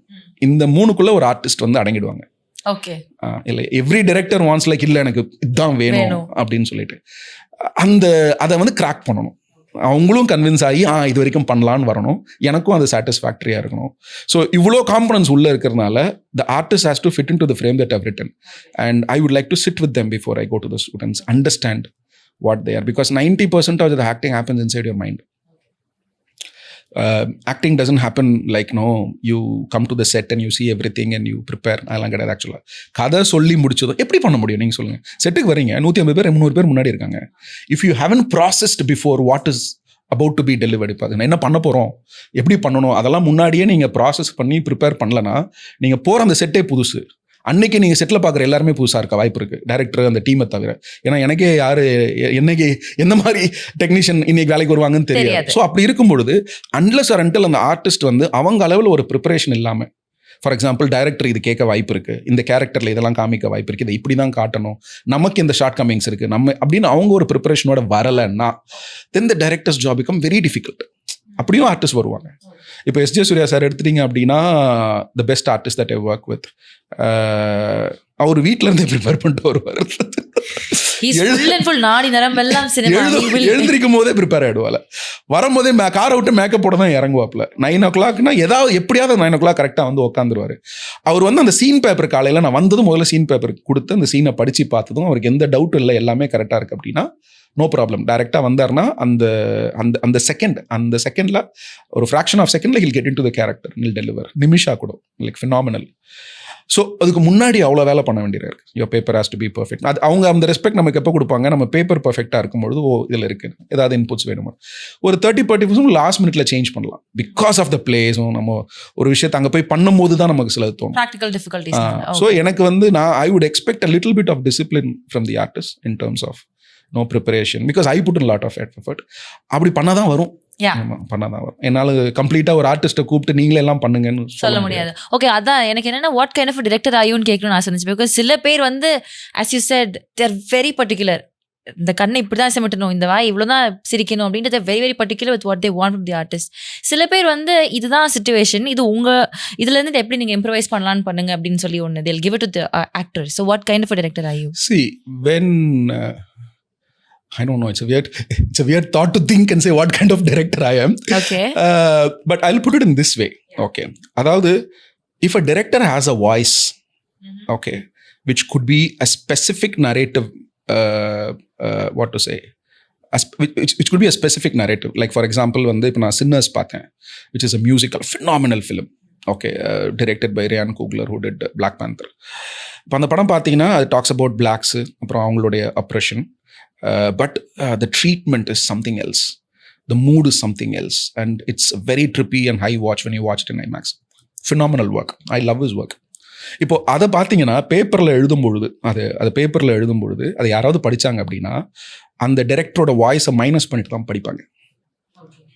இந்த 3க்குள்ளே ஒரு ஆர்டிஸ்ட் வந்து அடங்கிடுவாங்க. ஓகே, இல்லை எவ்ரி டைரக்டர் வாண்ட்ஸ் லைக் இல்லை எனக்கு இதுதான் வேணும் அப்படின்னு சொல்லிட்டு அதை வந்து கிராக் பண்ணணும். அவங்களும் கன்வின்ஸ் ஆகி இது வரைக்கும் பண்ணலான்னு வரணும், எனக்கும் அது சாட்டிஸ்ஃபேக்டரியாக இருக்கணும். ஸோ இவ்வளோ காம்பனன்ஸ் உள்ளே இருக்கிறதுனால the artist has to fit into the frame that I've written, and I would like to sit with them before I go to the students, understand what they are, because 90% of the acting happens inside your mind. Acting doesn't happen like you come to the set and you see everything and you prepare. அதெல்லாம் கிடையாது. ஆக்சுவலாக கதை சொல்லி முடிச்சதும் எப்படி பண்ண முடியும் நீங்கள் சொல்லுங்கள். செட்டுக்கு வரீங்க, 150 பேர் 300 பேர் முன்னாடி இருக்காங்க. If you heaven processed before what is about to be delivered, இப்போ அது என்ன பண்ண போகிறோம், எப்படி பண்ணணும், அதெல்லாம் முன்னாடியே நீங்கள் ப்ராசஸ் பண்ணி ப்ரிப்பேர் பண்ணலன்னா நீங்கள் போகிற அந்த செட்டே புதுசு. அன்னைக்கு நீங்கள் செட்டில் பார்க்குற எல்லாருமே புதுசாக இருக்க வாய்ப்பு இருக்குது, டைரக்டர் அந்த டீமை தவிர. ஏன்னா எனக்கே யார் என்னைக்கு எந்த மாதிரி டெக்னீஷியன் இன்னைக்கு வேலைக்கு வருவாங்கன்னு தெரியாது. ஸோ அப்படி இருக்கும் பொழுது அன்லெஸ் ஆர் அன்டில் அந்த ஆர்டிஸ்ட் வந்து அவங்க அளவில் ஒரு ப்ரிப்பரேஷன் இல்லாமல், ஃபார் எக்ஸாம்பிள் டைரக்டர் இது கேட்க வாய்ப்பு இருக்குது, இந்த கேரக்டரில் இதெல்லாம் காமிக்க வாய்ப்பு இருக்குது, இதை இப்படி தான் காட்டணும், நமக்கு இந்த ஷார்ட் கமிங்ஸ் இருக்குது நம்ம அப்படின்னு அவங்க ஒரு ப்ரிப்பரேஷனோட வரலைன்னா then the director's job become very difficult. அப்படியும் ஆர்டிஸ்ட் வருவாங்க. இப்போ எஸ்.ஜே. சூர்யா சார் எடுத்துட்டீங்க அப்படின்னா, the best artist that I work with, அவர் வீட்டில் இருந்தே ப்ரிப்பேர் பண்ணிட்டு வருவார். எழுந்திருக்கும் போதே ப்ரிப்பேர் ஆகிடுவாள், வரும்போதே காரை விட்டு மேக்கப் போட தான் இறங்குவாப்பில். 9 o'clock ஏதாவது எப்படியாவது 9 o'clock கரெக்டாக வந்து உட்காந்துருவார். அவர் வந்து அந்த சீன் பேப்பர் காலையில் நான் வந்ததும் முதல்ல சீன் பேப்பர் கொடுத்து அந்த சீனை படித்து பார்த்ததும் அவருக்கு எந்த டவுட்டும் இல்லை, எல்லாமே கரெக்டாக இருக்குது அப்படின்னா நோ ப்ராப்ளம். டைரெக்டாக வந்தார்னா அந்த அந்த அந்த செகண்டில் ஒரு ஃப்ராக்ஷன் ஆஃப் செகண்டில் he'll get into the character, he'll deliver. Nimisha கூட லைக் ஃபினாமினல். ஸோ அதுக்கு முன்னாடி அவ்வளோ வேலை பண்ண வேண்டியதாக இருக்குது. Your paper has to be perfect. அது அவங்க அந்த ரெஸ்பெக்ட் நமக்கு எப்போ கொடுப்பாங்க, நம்ம பேப்பர் பர்ஃபெக்டாக இருக்கும்பொழுது இதில் இருக்குது ஏதாவது இன்புட்ஸ் வேணுமா, ஒரு 30-40% லாஸ்ட் மினிட்ல சேஞ்ச் பண்ணலாம் பிகாஸ் ஆஃப் த பிளேஸும். நம்ம ஒரு விஷயத்தை அங்கே போய் பண்ணும்போது தான் நமக்கு சிலது தோணும். Practical difficulties. ஸோ எனக்கு வந்து I would expect a little bit of discipline from the artist in terms of no preparation, because I put in lot of effort. அப்படி பண்ணால் தான் வரும். பண்ணாதான் வரும். என்னால் கம்ப்ளீட்டாக ஒரு ஆர்டிஸ்ட்டை கூப்பிட்டு நீங்களே எல்லாம் பண்ணுங்கன்னு சொல்ல முடியாது. ஓகே, அதான் எனக்கு என்னன்னா வாட் கைண்ட் ஆஃப் டிரெக்டர் ஆயுன்னு கேட்கணும்னு ஆசை இருந்துச்சு. பிகாஸ் சில பேர் வந்து as you said they are very particular. இந்த கண்ணை இப்படி தான் சிமிட்டணும், இந்த வாய் இவ்வளோ தான் சிரிக்கணும் அப்படின்றது very very particular with what they want from the artist. சில பேர் வந்து இதுதான் சிச்சுவேஷன், இது உங்கள் இதுலேருந்து எப்படி நீங்கள் இம்ப்ரவைஸ் பண்ணலான்னு பண்ணுங்க அப்படின்னு சொல்லி ஒன்று they'll give it to the actor. So what kind of a director are you? See, when I don't know. It's a weird thought to think and say what kind of director I am. Okay. But I'll put it in this way. Okay. Adavadhu, if a director has a voice, okay, which could be a specific narrative, what to say, which could be a specific narrative. Like for example, ipo na Sinners paathen, which is a musical, phenomenal film. Okay, directed by Ryan Coogler, who did Black Panther. இப்போ அந்த படம் பார்த்தீங்கன்னா அது டாக்ஸ் அபவுட் பிளாக்ஸு, அப்புறம் அவங்களுடைய oppression. But the treatment is something else. The mood is something else. And it's very trippy and high watch when you watch it in IMAX. Phenomenal work. I love his work. இப்போ அதை பார்த்தீங்கன்னா பேப்பரில் எழுதும்பொழுது அது பேப்பரில் எழுதும்பொழுது அது யாராவது படித்தாங்க அப்படின்னா அந்த டைரக்டரோட வாய்ஸை மைனஸ் பண்ணிட்டு தான் படிப்பாங்க.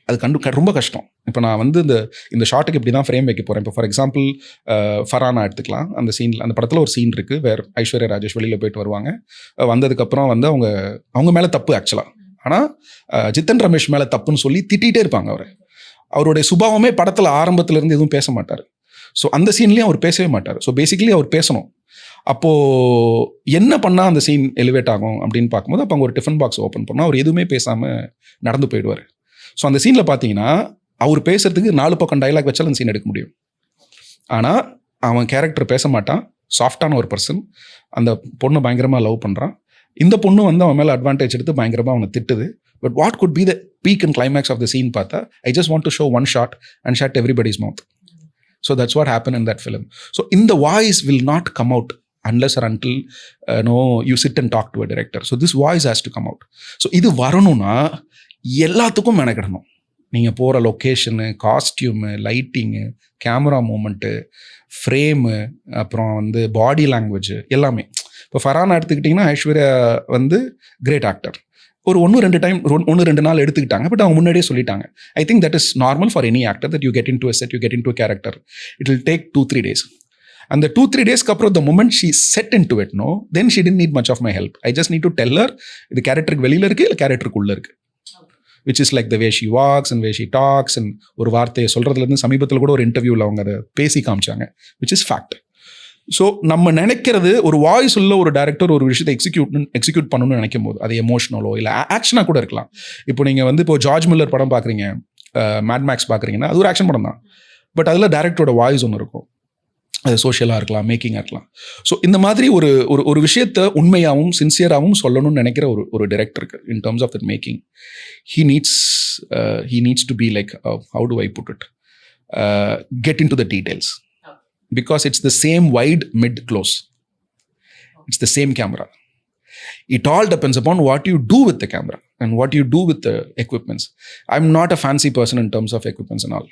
அது ரொம்ப கஷ்டம். இப்போ நான் இந்த ஷார்ட்டுக்கு இப்படி தான் ஃப்ரேம் வைக்க போகிறேன். இப்போ ஃபார் எக்ஸாம்பிள் ஃபரானா எடுத்துக்கலாம். அந்த சீனில், அந்த படத்தில் ஒரு சீன் இருக்குது வேறு ஐஸ்வர்யா ராஜேஷ் வெளியில் போயிட்டு வருவாங்க. வந்ததுக்கப்புறம் அவங்க மேலே தப்பு ஆக்சுவலாக, ஆனால் ஜித்தன் ரமேஷ் மேலே தப்புன்னு சொல்லி திட்டிகிட்டே இருப்பாங்க. அவருடைய சுபாவமே படத்தில் ஆரம்பத்துலேருந்து எதுவும் பேச மாட்டார். ஸோ அந்த சீன்லேயும் அவர் பேசவே மாட்டார். ஸோ பேசிக்கலி அவர் பேசணும். அப்போது என்ன பண்ணால் அந்த சீன் எலிவேட் ஆகும் அப்படின்னு பார்க்கும்போது அப்போ அங்கே ஒரு டிஃபன் பாக்ஸ் ஓப்பன் பண்ணால் அவர் எதுவுமே பேசாமல் நடந்து போயிடுவார். ஸோ அந்த சீனில் பார்த்தீங்கன்னா அவர் பேசுறதுக்கு 4 பக்கம் டைலாக் வச்சாலும் அந்த சீன் எடுக்க முடியும். ஆனால் அவன் கேரக்டர் பேச மாட்டான். சாஃப்டான ஒரு பர்சன். அந்த பொண்ணை பயங்கரமாக லவ் பண்ணுறான். இந்த பொண்ணு அவன் மேலே அட்வான்டேஜ் எடுத்து பயங்கரமாக அவனை திட்டுது. But what could be the peak and climax of the scene பார்த்தா, I just want to show one shot and shut everybody's mouth. So that's what happen in that film. So இந்த voice will not come out unless or until you sit and talk to a director. So this voice has to come out. So இது வரணும்னா எல்லாத்துக்கும் மெனக்கிடணும். நீங்கள் போகிற location, costume, lighting, camera movement, frame, அப்புறம் பாடி லாங்குவேஜ் எல்லாமே. இப்போ ஃபரானா எடுத்துக்கிட்டிங்கன்னா ஐஸ்வர்யா கிரேட் ஆக்டர். ஒரு 1-2 நாள் எடுத்துக்கிட்டாங்க. பட் அவங்க முன்னாடியே சொல்லிட்டாங்க. I think that is normal for any actor that you get in to a set, you get in to a character. It will take 2-3 days. அந்த 2-3 daysக்கு அப்புறம் the moment she set into it, then she didn't need much of my help. I just need to tell her இது கேரக்டருக்கு வெளியில் இருக்குது இல்லை கேரக்டருக்குள்ளே இருக்குது. which is like the way she walks and way she talks and ஒரு வார்த்தையை சொல்கிறதுலேருந்து சமீபத்தில் கூட ஒரு இன்டர்வியூவில் அவங்க அதை பேசி காமிச்சாங்க, which is fact. ஸோ நம்ம நினைக்கிறது ஒரு வாய்ஸ் உள்ள ஒரு டைரக்டர் ஒரு விஷயத்தை எக்ஸிக்யூட் பண்ணணும்னு நினைக்கும் போது அது எமோஷனலோ இல்லை ஆக்ஷனாக கூட இருக்கலாம். இப்போ நீங்கள் இப்போ ஜார்ஜ் மில்லர் படம் பார்க்குறீங்க, மேட் மேக்ஸ் பார்க்குறீங்கன்னா அது ஒரு ஆக்ஷன் படம் தான். பட் அதில் டைரக்டரோட வாய்ஸ் ஒன்று இருக்கும். அது சோஷியலாக இருக்கலாம், மேக்கிங்காக இருக்கலாம். ஸோ இந்த மாதிரி ஒரு விஷயத்தை உண்மையாகவும் சின்சியராகவும் சொல்லணும்னு நினைக்கிற ஒரு டைரக்டருக்கு in terms of that making, he needs to be like, how do I put it, get into the details, because it's the same wide, mid, close. It's the same camera. It all depends upon what you do with the camera and what you do with the equipments. I'm not a fancy person in terms of equipments and all.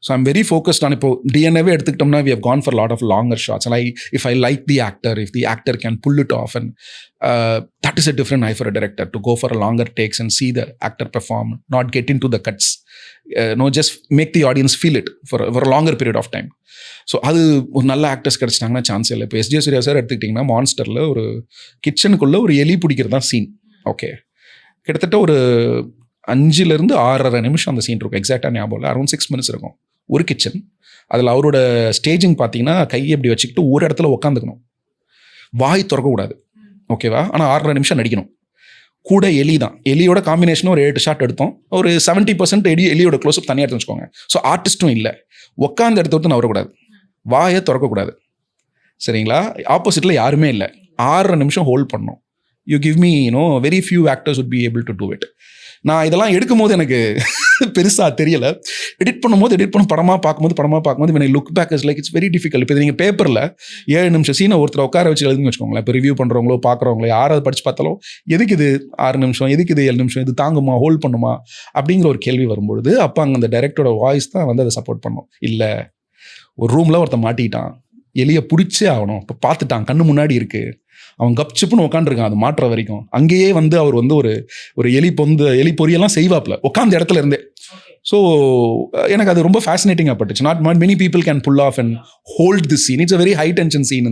So I'm very focused on, இப்போ DNA எடுத்துக்கிட்டோம்னா we have gone for a lot of longer shots. And if I like the actor, if the actor can pull it off, and that is a different eye for a director, to go for a longer takes and see the actor perform, not get into the cuts, just make the audience feel it for a longer period of time. So அது ஒரு நல்ல ஆக்டர்ஸ் கிடச்சிட்டாங்கன்னா சான்ஸ் இல்லை. இப்போ எஸ்ஜே சூர்யா சார் எடுத்துக்கிட்டிங்கன்னா மான்ஸ்டரில் ஒரு கிச்சனுக்குள்ளே ஒரு எலி பிடிக்கிறது தான் சீன். ஓகே, கிட்டத்தட்ட ஒரு 5-6.5 நிமிஷம் அந்த சீன் இருக்கும். எக்ஸாக்டாக ஞாபகம் இல்லை, அரௌண்ட் 6 minutes இருக்கும். ஒரு கிச்சன், அதில் அவரோட ஸ்டேஜிங் பார்த்தீங்கன்னா கையை எப்படி வச்சுக்கிட்டு ஒரு இடத்துல உட்காந்துக்கணும், வாய் திறக்கக்கூடாது, ஓகேவா? ஆனால் 6.5 நிமிஷம் நடிக்கணும். கூட எலி தான், எலியோட காம்பினேஷனும் ஒரு 8 ஷாட் எடுத்தோம். ஒரு 70% எலியோட க்ளோஸ்அப் தனியாக எடுத்து வச்சுக்கோங்க. ஸோ ஆர்டிஸ்ட்டும் இல்லை, உட்காந்து இடத்த விட்டு நவரக்கூடாது, வாயை திறக்கக்கூடாது, சரிங்களா? ஆப்போசிட்டில் யாருமே இல்லை, 6.5 நிமிஷம் ஹோல்ட் பண்ணணும். You give me very few actors would be able to do it. நான் இதெல்லாம் எடுக்கும்போது எனக்கு பெருசாக தெரியலை. எடிட் பண்ணும்போது படமாக பார்க்கும்போது when I look back is like it's very difficult. இப்போ நீங்கள் பேப்பரில் 7 நிமிஷம் சீனை ஒருத்தர் உட்கார வச்சு எழுதுன்னு வச்சுக்கோங்களேன். இப்போ ரிவ்யூ பண்ணுறவங்களோ பார்க்குறவங்களோ யாராவது படித்து பார்த்தாலும் எதுக்கு இது 6 நிமிஷம், எதுக்கு இது 7 நிமிஷம், இது தாங்குமா, ஹோல்ட் பண்ணுமா அப்படிங்கிற ஒரு கேள்வி வரும்பொழுது அப்போ அங்கே அந்த டைரக்டரோட வாய்ஸ் தான் அதை சப்போர்ட் பண்ணும். இல்லை, ஒரு ரூமில் ஒருத்தன் மாட்டிக்கிட்டான், எலியை பிடிச்சே ஆகணும், இப்போ பார்த்துட்டான், கண்ணு முன்னாடி இருக்குது, அவன் கப்சிப்புன்னு உட்காந்துருக்கான் அது மாட்டுற வரைக்கும். அங்கேயே அவர் ஒரு எலி பொரியெல்லாம் செய்வாப்ல உட்காந்த இடத்துல இருந்தே. ஸோ எனக்கு அது ரொம்ப ஃபேசினேட்டிங்காக பட்டுச்சு. Not many people can pull off and hold this scene. It's a very high tension scene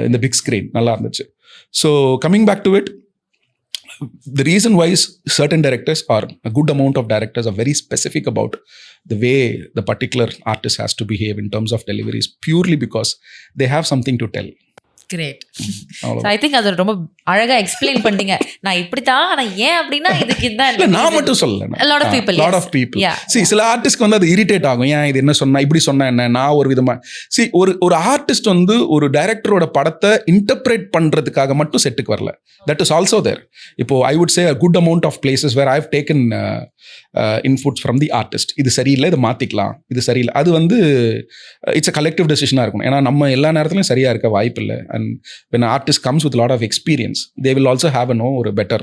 இந்த பிக் ஸ்க்ரீன். நல்லா இருந்துச்சு. So coming back to it, the reason why certain directors or a good amount of directors are very specific about the way the particular artist has to behave in terms of delivery is purely because they have something to tell. Great. I think அது ரொம்ப அழகா எக்ஸ்பிளைன் பண்ணிட்டீங்க. நான் இப்படித்தான், ஆனா ஏன் அப்படின்னா இதுக்கு இதுதான் நான் மட்டும் சொல்லல, lot of people, lot of people. See, சில ஆர்டிஸ்ட்க்கு வந்து அது இரிட்டேட் ஆகும். ஏன் இது என்ன சொன்னா, இப்படி சொன்னா என்ன, நான் ஒரு விதமா ஒரு ஆர்டிஸ்ட் வந்து ஒரு டைரக்டரோட படத்தை இன்டர்பிரேட் பண்றதுக்காக மட்டும் செட்டுக்கு வரல. தட் இஸ் ஆல்சோ தேர். இப்போ I would say a good amount of places where I have taken inputs from the artist. இது சரியில்லை, இதை மாத்திக்கலாம், இது சரியில்லை. அது வந்து இட்ஸ் a collective decision-ஆ இருக்கும். ஏன்னா நம்ம எல்லா நேரத்துலையும் சரியா இருக்க வாய்ப்பு இல்லை. And when an artist comes with a lot of experience, they will also have a better.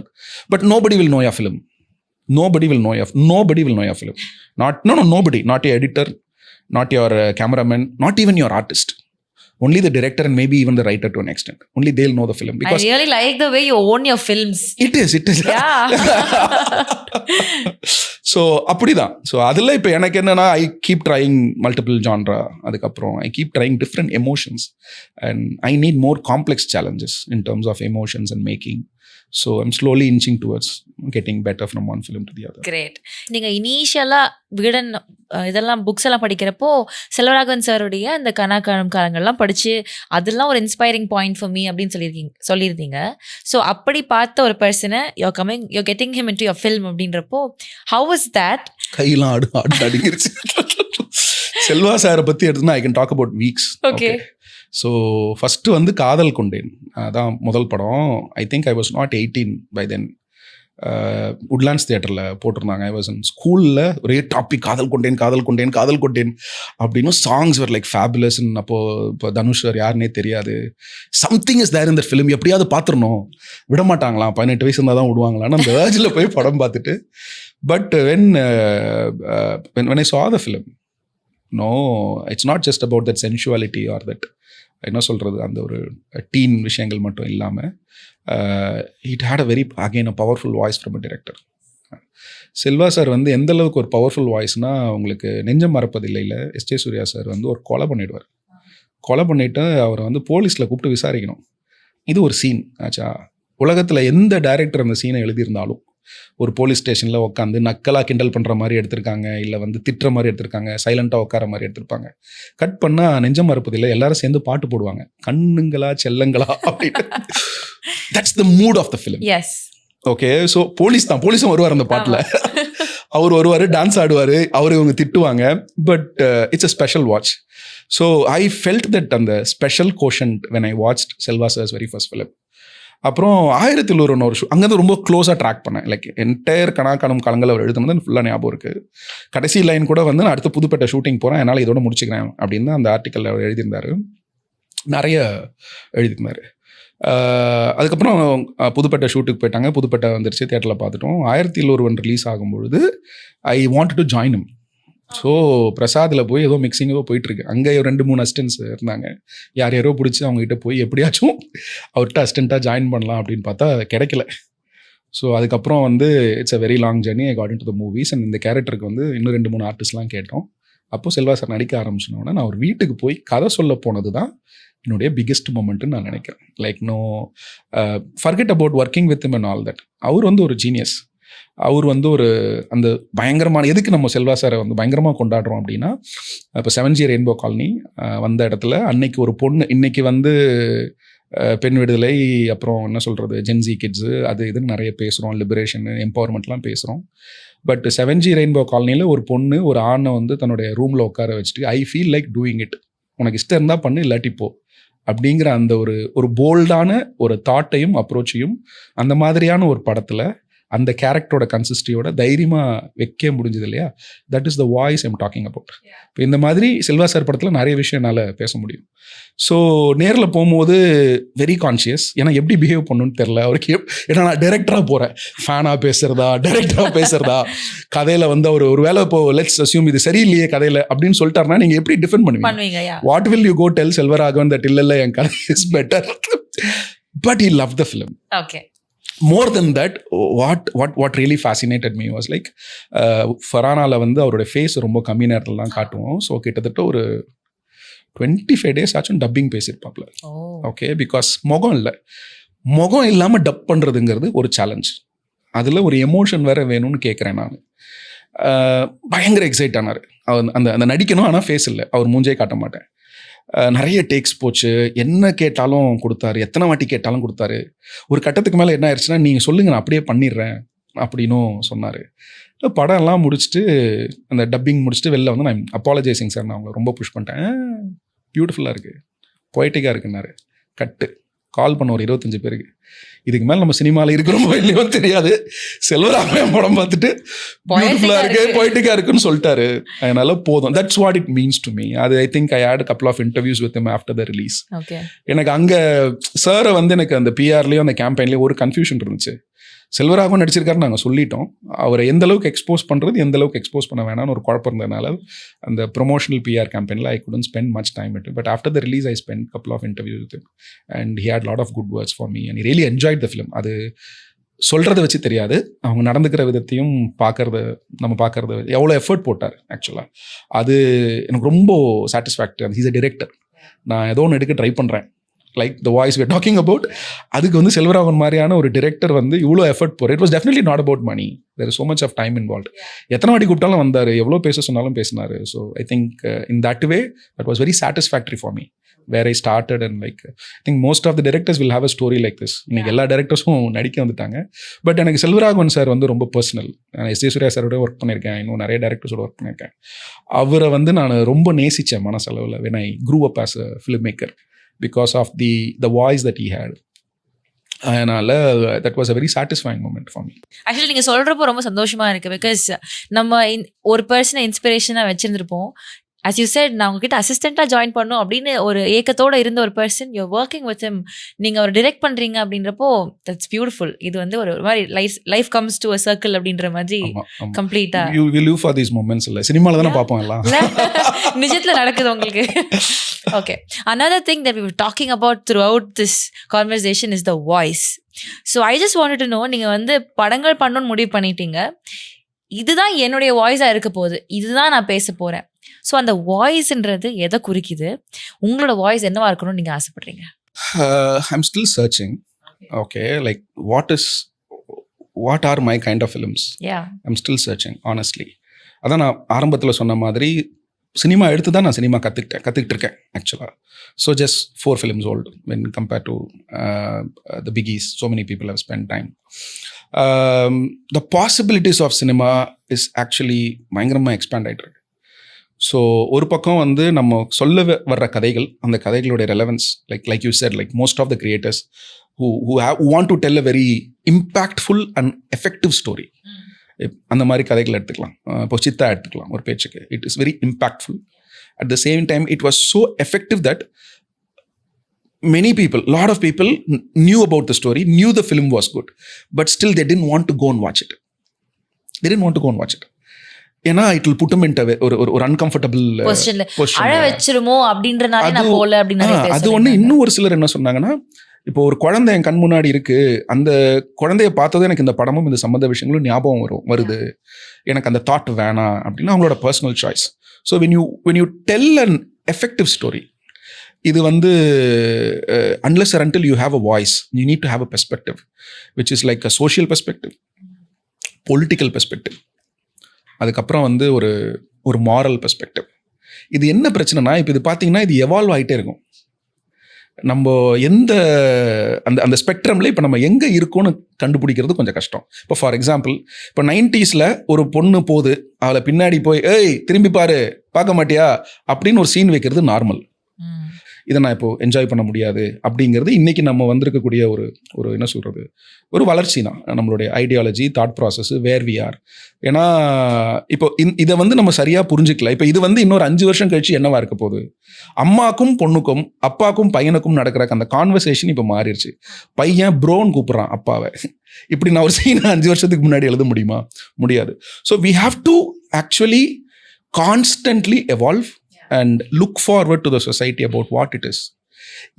But nobody will know your film. Nobody will know your film. Nobody. Not your editor, not your cameraman, not even your artist. Only the director and maybe even the writer to an extent. Only they'll know the film. Because I really like the way you own your films. It is. Yeah. So அப்படிதான். ஸோ அதில் இப்போ எனக்கு என்னன்னா, I keep trying multiple genre. அதுக்கப்புறம் I keep trying different emotions and I need more complex challenges in terms of emotions and making. So I'm slowly inching towards getting better from one film to the other. Great. நீங்க இனிஷியலாக விகடன் இதெல்லாம் புக்ஸ் எல்லாம் படிக்கிறப்போ செல்வராகவன் சாருடைய அந்த கனாக்காலம் காலங்கள்லாம் படித்து அதெல்லாம் ஒரு இன்ஸ்பைரிங் பாயிண்ட் ஃபார் மீ அப்படின்னு சொல்லியிருந்தீங்க. ஸோ அப்படி பார்த்த ஒரு பர்சனை you getting him into your film அப்படின்றப்போ ஹவ் வாஸ் தட்? கையெல்லாம் ஆடு அடிங்கிருச்சு. செல்வா சாரை பற்றி எடுத்துனா I can talk about weeks. Okay. So first வந்து காதல் கொண்டேன், அதான் முதல் படம். I think I was not 18 by then. Woodlands தியேட்டரில் போட்டிருந்தாங்க. ஐ வாஸ் இன் ஸ்கூலில் ஒரே டாபிக் காதல் கொண்டேன் அப்படின்னு. Songs were like fabulous. அப்போது இப்போ தனுஷ் யாருன்னே தெரியாது. Something is there in that film. எப்படியாவது பார்த்துடணும், விட மாட்டாங்களாம், 18 வயசு இருந்தால் தான் விடுவாங்களான்னு அந்த ஏர்ஜில் போய் படம் பார்த்துட்டு. But when I saw the film, no, it's not just about that sensuality or that, என்ன சொல்கிறது, அந்த ஒரு டீன் விஷயங்கள் மட்டும் இல்லாமல் it had a very again a powerful voice from a director. Selva sir வந்து எந்த அளவுக்கு ஒரு பவர்ஃபுல் வாய்ஸ்னால், உங்களுக்கு நெஞ்சம் மறப்பதில்லையில் எஸ்.ஜே. சூர்யா சார் வந்து ஒரு கொலை பண்ணிவிட்டு அவரை வந்து போலீஸில் கூப்பிட்டு விசாரிக்கணும். இது ஒரு சீன் ஆச்சா. உலகத்தில் எந்த டைரக்டர் அந்த சீனை எழுதியிருந்தாலும் ஒரு போலீஸ் ஸ்டேஷனில் உட்காந்து நக்கலாக கிண்டல் பண்ணுற மாதிரி எடுத்திருக்காங்க, இல்லை வந்து திட்டுற மாதிரி எடுத்திருக்காங்க, சைலண்ட்டாக உட்கார மாதிரி எடுத்திருப்பாங்க. கட் பண்ணால் நெஞ்சம் மறப்பதில்லை எல்லாரும் சேர்ந்து பாட்டு போடுவாங்க, கண்ணுங்களா செல்லங்களா அப்படின்னு. That's the mood of the film. Yes. Okay. So போலீஸும் வருவார் அந்த பாட்டில். அவர் வருவார், டான்ஸ் ஆடுவார், இவங்க திட்டுவாங்க. But it's a special watch. So I felt that அந்த special quotient when I watched Selva sir's very first film. அப்புறம் 1001 ஒரு அங்கேருந்து ரொம்ப க்ளோஸாக ட்ராக் பண்ணேன். லைக் என்டையர் கனாக்காலம் காலங்கள் அவர் எழுதுனது ஃபுல்லாக ஞாபகம் இருக்குது. கடைசி லைன் கூட வந்து நான் அடுத்து புதுப்பேட்டை ஷூட்டிங் போகிறேன், என்னால் இதோட முடிச்சுக்கிறேன் அப்படின்னு அந்த ஆர்டிக்கலில் அவர் எழுதியிருந்தார். நிறைய எழுதியிருந்தார். அதுக்கப்புறம் புதுப்பேட்டை ஷூட்டுக்கு போயிட்டாங்க. புதுப்பேட்டை வந்துருச்சு, தியேட்டரில் பார்த்துட்டோம். 1001 ரிலீஸ் ஆகும்பொழுது I want to join him. So பிரசாதில் போய் ஏதோ மிக்சிங் ஏதோ போயிட்டுருக்கு. அங்கே 2-3 அசிஸ்டன்ட்ஸ் இருந்தாங்க. யாரோ பிடிச்சி அவங்ககிட்ட போய் எப்படியாச்சும் அவர்கிட்ட அசிஸ்டண்ட்டாக ஜாயின் பண்ணலாம் அப்படின்னு பார்த்தா கிடைக்கல. ஸோ அதுக்கப்புறம் வந்து it's a very long journey. I got into the movies. And இந்த கேரக்டருக்கு வந்து இன்னும் 2-3 ஆர்டிஸ்ட்லாம் கேட்டோம். அப்போது செல்வா சார் நடிக்க ஆரம்பிச்சினோடனே நான் ஒரு வீட்டுக்கு போய் கதை சொல்ல போனது தான் என்னுடைய பிக்கெஸ்ட் மொமெண்ட்டுன்னு நான் நினைக்கிறேன். Like forget about working with him and all that. அவர் வந்து ஒரு ஜீனியஸ். அவர் வந்து ஒரு அந்த பயங்கரமான, எதுக்கு நம்ம செல்வா சாரை வந்து பயங்கரமாக கொண்டாடுறோம் அப்படின்னா, இப்போ 7G ரெயின்போ காலனி வந்த இடத்துல அன்னைக்கு ஒரு பொண்ணு, இன்னைக்கு வந்து பெண் விடுதலை, அப்புறம் என்ன சொல்கிறது, ஜென்சி கிட்ஸு, அது இதுன்னு நிறைய பேசுகிறோம், லிபரேஷன், எம்பவர்மெண்ட்லாம் பேசுகிறோம். பட் 7G ரெயின்போ காலனியில் ஒரு பொண்ணு ஒரு ஆணை வந்து தன்னுடைய ரூமில் உட்கார வச்சுட்டு, I feel like doing it, உனக்கு இஷ்டம் இருந்தால் பண்ணு, இல்லாட்டி போ அப்படிங்கிற அந்த ஒரு போல்டான ஒரு தாட்டையும் அப்ரோச்சையும் அந்த மாதிரியான ஒரு படத்தில் அந்த கேரக்டரோட கன்சிஸ்டியோட தைரியமாக வைக்க முடிஞ்சது இல்லையா. That is the voice I'm talking about. இப்போ இந்த மாதிரி செல்வா சார் படத்தில் நிறைய விஷயம் என்னால் பேச முடியும். ஸோ நேரில் போகும்போது வெரி கான்ஷியஸ். ஏன்னா எப்படி பிஹேவ் பண்ணணும்னு தெரில அவருக்கு. ஏன்னா நான் டைரக்டராக போகிறேன், ஃபேனாக பேசுகிறதா கதையில் வந்து அவர் ஒரு வேலை இப்போ லெட்ஸ் அஸ்யூம் இது சரியில்லையே கதையில் அப்படின்னு சொல்லிட்டாருன்னா நீங்கள் எப்படி டிஃபெண்ட் பண்ணுவீங்க? What will you go tell Selvaraghavan that இல்லை என் கதை is better? But he loved the film. Okay. More than that, what really fascinated me was like ஃபரானால வந்து அவருடைய ஃபேஸ் ரொம்ப கம்மி நேரத்தில் தான் காட்டுவோம். ஸோ கிட்டத்தட்ட ஒரு 25 days ஆச்சும் டப்பிங் பேசியிருப்பாப்ல. ஓகே. பிகாஸ் முகம் இல்லாமல் டப் பண்ணுறதுங்கிறது ஒரு சேலஞ்ச். அதில் ஒரு எமோஷன் வேறு வேணும்னு கேட்குறேன் நான். பயங்கர எக்ஸைட் ஆனார். அந்த நடிக்கணும், ஆனால் ஃபேஸ் இல்லை, அவர் மூஞ்சே காட்ட மாட்டேன். நிறைய டேக்ஸ் போச்சு, என்ன கேட்டாலும் கொடுத்தாரு, எத்தனை வாட்டி கேட்டாலும் கொடுத்தாரு. ஒரு கட்டத்துக்கு மேலே என்ன ஆயிடுச்சுன்னா, நீங்கள் சொல்லுங்கள் நான் அப்படியே பண்ணிடுறேன் அப்படின்னும் சொன்னார். படம் எல்லாம் முடிச்சுட்டு அந்த டப்பிங் முடிச்சுட்டு வெளில வந்து நான் அப்பாலஜைசிங் சார், நான் அவங்களை ரொம்ப புஷ் பண்ணிட்டேன், பியூட்டிஃபுல்லாக இருக்குது, பொய்டிக்காக இருக்குன்னாரு. கட்டு கால் பண்ண ஒரு 25 பேருக்கு. இதுக்கு மேலே நம்ம சினிமாவில் இருக்கிறோமோ இல்லையோ தெரியாது, செல்வராகவன் படம் பார்த்துட்டு பியூட்டிஃபுல்லாக இருக்கு, பொய்டிக்காக இருக்குன்னு சொல்லிட்டாரு. அதனால போதும். That's what it means to me. அது I think I had a couple of interviews with him after the release. எனக்கு அங்கே சாரை வந்து எனக்கு அந்த பிஆர்லேயும் அந்த கேம்பெயின்லேயும் ஒரு கன்ஃபியூஷன் இருந்துச்சு. செல்வராகவன் நடிச்சிருக்காரு, நாங்கள் சொல்லிட்டோம். அவரை எந்த அளவுக்கு எக்ஸ்போஸ் பண்ணுறது, எந்த அளவுக்கு எக்ஸ்போஸ் பண்ண வேணாம்னு ஒரு குழப்பம் இருந்ததுனால அந்த promotional PR கேம்பெயினில் I couldn't spend much time with him. But after the release, I spent a couple of interviews with him and he had a lot of good words for me and he really enjoyed the film. அது சொல்கிறத வச்சு தெரியாது, அவங்க நடந்துக்கிற விதத்தையும் நம்ம பார்க்கறது எவ்வளோ எஃபர்ட் போட்டார் ஆக்சுவலாக, அது எனக்கு ரொம்ப சாட்டிஸ்ஃபேக்டரி. ஹீஸ் அ டிரெக்டர், நான் ஏதோ ஒன்று எடுக்க ட்ரை பண்ணுறேன், like the voice we're talking about, அதுக்கு வந்து செல்வராகவன் மாதிரியான ஒரு டிரெக்டர் வந்து இவ்வளோ எஃபர்ட் போகிற. It was definitely not about money, there is so much of time involved. எத்தனை வாட்டி கூப்பிட்டாலும் வந்தார், எவ்வளோ பேச சொன்னாலும் பேசினார். So I think in that way that was very satisfactory for me where I started and like I think most of the directors will have a story like this. இன்னைக்கு எல்லா டேரக்டர்ஸும் நடிக்க வந்துட்டாங்க. பட் எனக்கு செல்வராகவன் சார் வந்து ரொம்ப பர்சனல். நான் எஸ். சூர்யா சாரோட ஒர்க் பண்ணியிருக்கேன், இன்னும் நிறைய டேரக்டர்ஸோட ஒர்க் பண்ணியிருக்கேன். அவரை வந்து நான் ரொம்ப நேசித்தேன் மனசளவில் when I grew up as a filmmaker because of the voice that he had. அதனால that was a very satisfying moment for me. Actually நீங்கள் சொல்கிறப்போ ரொம்ப சந்தோஷமாக இருக்குது. பிகாஸ் நம்ம ஒரு பர்சனை இன்ஸ்பிரேஷனாக வச்சுருந்துருப்போம். as you said, நான் உங்ககிட்ட அசிஸ்டண்ட்டாக ஜாயின் பண்ணணும் அப்படின்னு ஒரு ஏக்கத்தோடு இருந்த ஒரு person, you are working with him, நீங்கள் ஒரு டிரெக்ட் பண்ணுறீங்க அப்படின்றப்போ தட்ஸ் பியூட்டிஃபுல். இது வந்து ஒரு மாதிரி life comes to a circle அப்படின்ற மாதிரி கம்ப்ளீட்டாக. You will live for these moments. இல்லை சினிமாவில் தானே பார்ப்போம் எல்லாம், நிஜத்தில் நடக்குது உங்களுக்கு. Okay, another thing that we were talking about throughout this conversation is the voice. So I just wanted to know, நீங்கள் வந்து படங்கள் பண்ணணும்னு முடிவு பண்ணிட்டீங்க, இதுதான் என்னுடைய வாய்ஸாக இருக்க போகுது, இதுதான் நான் பேச போகிறேன். ஸோ அந்த வாய்ஸ்ன்றது எதை குறிக்குது, உங்களோட வாய்ஸ் என்னவா இருக்கணும்னு நீங்கள் ஆசைப்படுறீங்க? I'm still searching. Okay, like what are my kind of films? Yeah, I'm still searching honestly. அதான் நான் ஆரம்பத்தில் சொன்ன மாதிரி சினிமா எடுத்து தான் நான் சினிமா கற்றுக்கிட்டு இருக்கேன் ஆக்சுவலாக. So just 4 films old when compared to the biggies. So many people have spent time. The possibilities of cinema is actually பயங்கரமாக எக்ஸ்பேண்ட் ஆகிட்டு இருக்கு. ஸோ ஒரு பக்கம் வந்து நம்ம சொல்ல வர்ற கதைகள், அந்த கதைகளுடைய relevance, like you said, like most of the creators who want to tell a very impactful and effective story. அந்த மாதிரி கதைகள் எடுத்துக்கலாம். இப்போ சித்தா எடுத்துக்கலாம் ஒரு பேச்சுக்கு. It is very impactful. At the same time it was so effective that many people, lot of people knew about the story, knew the film was good, but still they didn't want to go and watch it. They didn't want to go and watch it. ஏன்னா it will put them into ஒரு uncomfortable position. அழ வச்சிருமோ அப்படின்றனால நான் போல அப்படின்னு அது ஒன்று. இன்னும் ஒரு சிலர் என்ன சொன்னாங்கன்னா, இப்போ ஒரு குழந்தை என் கண் முன்னாடி இருக்கு, அந்த குழந்தைய பார்த்ததும் எனக்கு இந்த படமும் இந்த சம்மந்த விஷயங்களும் ஞாபகம் வருது, எனக்கு அந்த தாட் வேணாம் அப்படின்னு அவங்களோட personal choice. So when you tell an effective story, இது வந்து unless or until you have a voice, you need to have a perspective which is like a social perspective, political perspective, அதுக்கப்புறம் வந்து ஒரு மாரல் பெர்ஸ்பெக்டிவ். இது என்ன பிரச்சனைனா, இப்போ இது பார்த்தீங்கன்னா இது எவால்வ் ஆகிட்டே இருக்கும். நம்ம எந்த அந்த ஸ்பெக்ட்ரமில் இப்போ நம்ம எங்கே இருக்கோன்னு கண்டுபிடிக்கிறது கொஞ்சம் கஷ்டம். இப்போ ஃபார் எக்ஸாம்பிள், இப்போ 90s ஒரு பொண்ணு போகுது, அவளை பின்னாடி போய் ஏய் திரும்பி பாரு பார்க்க மாட்டியா அப்படின்னு ஒரு சீன் வைக்கிறது நார்மல். இதை நான் இப்போ என்ஜாய் பண்ண முடியாது அப்படிங்கிறது இன்றைக்கி நம்ம வந்திருக்கக்கூடிய ஒரு என்ன சொல்கிறது, ஒரு வளர்ச்சி தான் நம்மளுடைய ideology, thought process, where we are. ஏன்னா இப்போ இதை வந்து நம்ம சரியாக புரிஞ்சிக்கல. இப்போ இது வந்து இன்னொரு 5 வருஷம் கழிச்சு என்னவா இருக்க போகுது, அம்மாக்கும் பொண்ணுக்கும் அப்பாக்கும் பையனுக்கும் நடக்கிற அந்த கான்வர்சேஷன் இப்போ மாறிடுச்சு. பையன் ப்ரோன்னு கூப்பிட்றான் அப்பாவை. இப்படி நான் ஒரு சீனை 5 வருஷத்துக்கு முன்னாடி எழுத முடியுமா? முடியாது. So we have to actually constantly evolve and look forward to the society about what it is.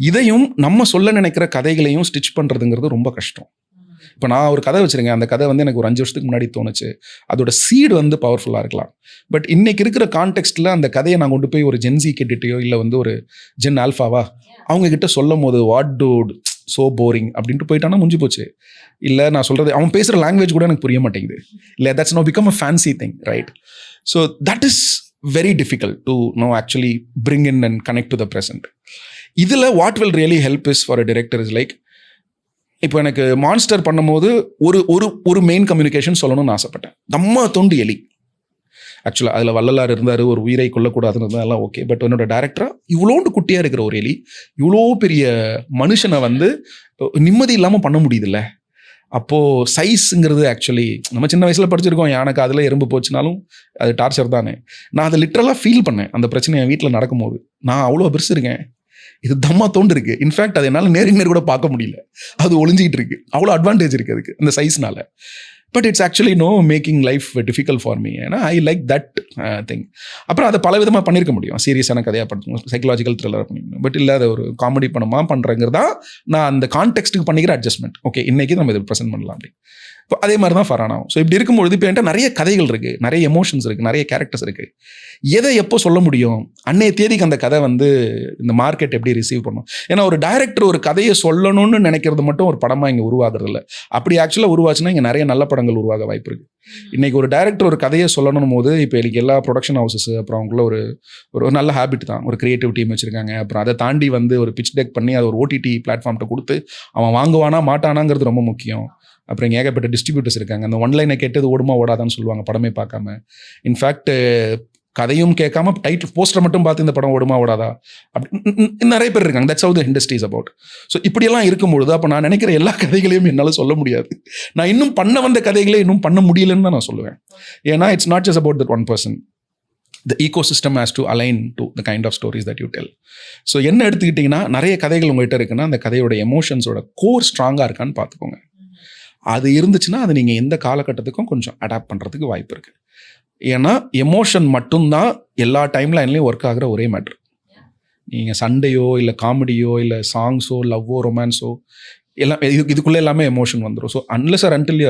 இதையும் நம்ம சொல்ல நினைக்கிற கதைகளையும் ஸ்டிச் பண்ணுறதுங்கிறது ரொம்ப கஷ்டம். இப்போ நான் ஒரு கதை வச்சுருக்கேன், அந்த கதை வந்து எனக்கு ஒரு 5 வருஷத்துக்கு முன்னாடி தோணுச்சு, அதோட சீடு வந்து பவர்ஃபுல்லாக இருக்கலாம். பட் இன்னைக்கு இருக்கிற கான்டெக்ஸ்ட்டில் அந்த கதையை நான் கொண்டு போய் ஒரு ஜென்சி கிட்டேயோ இல்லை வந்து ஒரு ஜென் ஆல்ஃபாவா அவங்கக்கிட்ட சொல்லும் போது வாட் டூட் ஸோ போரிங் அப்படின்ட்டு போயிட்டானா முடிஞ்சு போச்சு. இல்லை நான் சொல்கிறது அவன் பேசுகிற லாங்குவேஜ் கூட எனக்கு புரிய மாட்டேங்குது. இல்லை that's no become a fancy thing, right? So that is very difficult to actually bring in and connect to the present. இதில் what will really help is for a director is like, இப்போ எனக்கு மான்ஸ்டர் பண்ணும்போது ஒரு மெயின் கம்யூனிகேஷன் சொல்லணும்னு ஆசைப்பட்டேன். நம்ம தொண்டு எலி ஆக்சுவலாக அதில் வள்ளலார் இருந்தார், ஒரு உயிரை கொல்லக்கூடாதுன்னு இருந்தால் எல்லாம் ஓகே. பட் என்னோட டேரக்டராக இவ்வளோண்டு குட்டியாக இருக்கிற ஒரு எலி இவ்வளோ பெரிய மனுஷனை வந்து நிம்மதி இல்லாமல் பண்ண முடியுதுல்ல. அப்போது சைஸுங்கிறது ஆக்சுவலி நம்ம சின்ன வயசில் படிச்சிருக்கோம், யானைக்கு அதில் எறும்பு போச்சுனாலும் அது டார்ச்சர் தானே. நான் அதை லிட்டரலாக ஃபீல் பண்ணேன். அந்த பிரச்சனை என் வீட்டில் நடக்கும்போது நான் அவ்வளோ பெருசு இருக்கேன், இது தம்மா தோண்டு இருக்கு. இன்ஃபேக்ட் அது என்னால் நேருக்கு கூட பார்க்க முடியல, அது ஒளிஞ்சிக்கிட்டு இருக்கு. அவ்வளோ அட்வான்டேஜ் இருக்குது அதுக்கு அந்த சைஸ்னால. But it's actually making life difficult for me. ஏன்னா ஐ லைக் தட் திங். அப்புறம் அதை பல விதமாக பண்ணியிருக்க முடியும். சீரியஸான கதையாக பண்ணணும், சைக்கலாஜிக்கல் த்ரில்லராக பண்ணிக்கணும். பட் இல்லை அதை ஒரு காமெடி பணமாக பண்ணுறங்கிறதா நான் அந்த கான்டெக்ஸ்ட்டுக்கு பண்ணிக்கிற அட்ஜஸ்ட்மெண்ட். ஓகே, இன்னைக்கு நம்ம இதை ப்ரெசென்ட் பண்ணலாம் அப்படி. இப்போ அதே மாதிரி தான் ஃபரானாவும். ஸோ இப்படி இருக்கும்பொழுது இப்போ என்கிட்ட நிறைய கதைகள் இருக்குது, நிறைய எமோஷன்ஸ் இருக்குது, நிறைய கேரக்டர்ஸ் இருக்குது. எதை எப்போ சொல்ல முடியும்? அன்னைய தேதிக்கு அந்த கதை வந்து இந்த மார்க்கெட் எப்படி ரிசீவ் பண்ணும்? ஏன்னா ஒரு டைரக்டர் ஒரு கதையை சொல்லணும்னு நினைக்கிறது மட்டும் ஒரு படமாக இங்கே உருவாகிறது இல்லை. அப்படி ஆக்சுவலாக உருவாச்சுன்னா இங்கே நிறைய நல்ல படங்கள் உருவாக வாய்ப்பு இருக்குது. இன்றைக்கி ஒரு டைரக்டர் ஒரு கதையை சொல்லணும் போது இப்போ எனக்கு எல்லா ப்ரொடக்ஷன் ஹவுசஸ் அப்புறம் அவங்கள ஒரு நல்ல ஹேபிட் தான், ஒரு கிரியேட்டிவ் டீம் வச்சுருக்காங்க. அப்புறம் அதை தாண்டி வந்து ஒரு பிச் டெக் பண்ணி அதை ஒரு ஓடிடி பிளாட்ஃபார்ம்கிட்ட கொடுத்து அவன் வாங்குவானா மாட்டானாங்கிறது ரொம்ப முக்கியம். அப்புறம் இங்கே ஏகப்பட்ட டிஸ்ட்ரிபியூட்டர்ஸ் இருக்காங்க. அந்த ஒன்லைனை கேட்டது ஓடுமா ஓடாதான்னு சொல்லுவாங்க படமே பார்க்காம. இன்ஃபேக்ட் கதையும் கேட்காம டைட்டில் போஸ்டர் மட்டும் பார்த்து இந்த படம் ஓடுமா ஓடாதா அப்படி நிறைய பேர் இருக்காங்க. That's how the industry is about. So இப்படியெல்லாம் இருக்கும்பொழுது அப்போ நான் நினைக்கிற எல்லா கதைகளையும் என்னால் சொல்ல முடியாது. நான் இன்னும் பண்ண வந்த கதைகளே இன்னும் பண்ண முடியலன்னு தான் நான் சொல்லுவேன். ஏன்னா it's not just about that one person. The ecosystem has to align to the kind of stories that you tell. So என்ன எடுத்துக்கிட்டிங்கன்னா நிறைய கதைகள் உங்கள்கிட்ட இருக்குன்னா அந்த கதையோட எமோஷன்ஸோட கோர் ஸ்ட்ராங்காக இருக்கான்னு பார்த்துக்கோங்க. அது இருந்துச்சுன்னா அது நீங்கள் எந்த காலகட்டத்துக்கும் கொஞ்சம் அடாப்ட் பண்ணுறதுக்கு வாய்ப்பு இருக்குது. ஏன்னா எமோஷன் மட்டும்தான் எல்லா டைம் லைன்லேயும் ஒர்க் ஆகிற ஒரே மேட்ரு. நீங்கள் சண்டையோ இல்லை காமெடியோ இல்லை சாங்ஸோ லவ்வோ ரொமான்ஸோ எல்லாம் இதுக்குள்ளே எல்லாமே எமோஷன் வந்துடும். So unless or until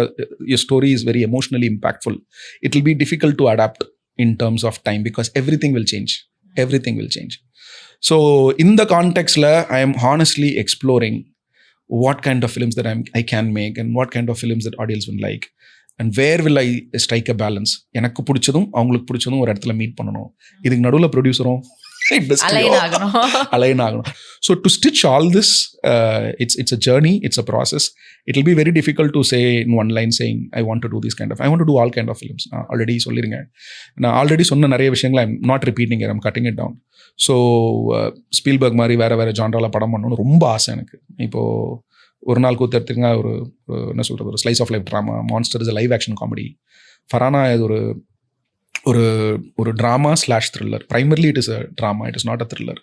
your story is very emotionally impactful, it will be difficult to adapt in terms of time because everything will change. So in the context la I am honestly exploring what kind of films that I can make and what kind of films that audience will like and where will I strike a balance. எனக்கு பிடிச்சதும் அவங்களுக்கு பிடிச்சதும் ஒரு இடத்துல மீட் பண்ணணும். இதுக்கு நடுவில் ப்ரொடியூசரும் அலைன் ஆகணும். So to stitch all this, it's a journey, it's a process. It will be very difficult to say in one line saying I want to do this kind of, I want to do all kind of films. நான் ஆல்ரெடி சொல்லிருங்க, நான் ஆல்ரெடி சொன்ன நிறைய விஷயங்களை I'm not repeating it, I'm cutting it down. So Spielberg மாதிரி வேறு ஜான்ராவில் படம் பண்ணணும்னு ரொம்ப ஆசை எனக்கு. இப்போது ஒரு நாள் கூத்து எடுத்துங்க, ஒரு என்ன சொல்கிறது, ஒரு slice of life drama. Monster is live action comedy. Farhana இது ஒரு drama slash thriller. Primarily it is a drama, it is not a thriller.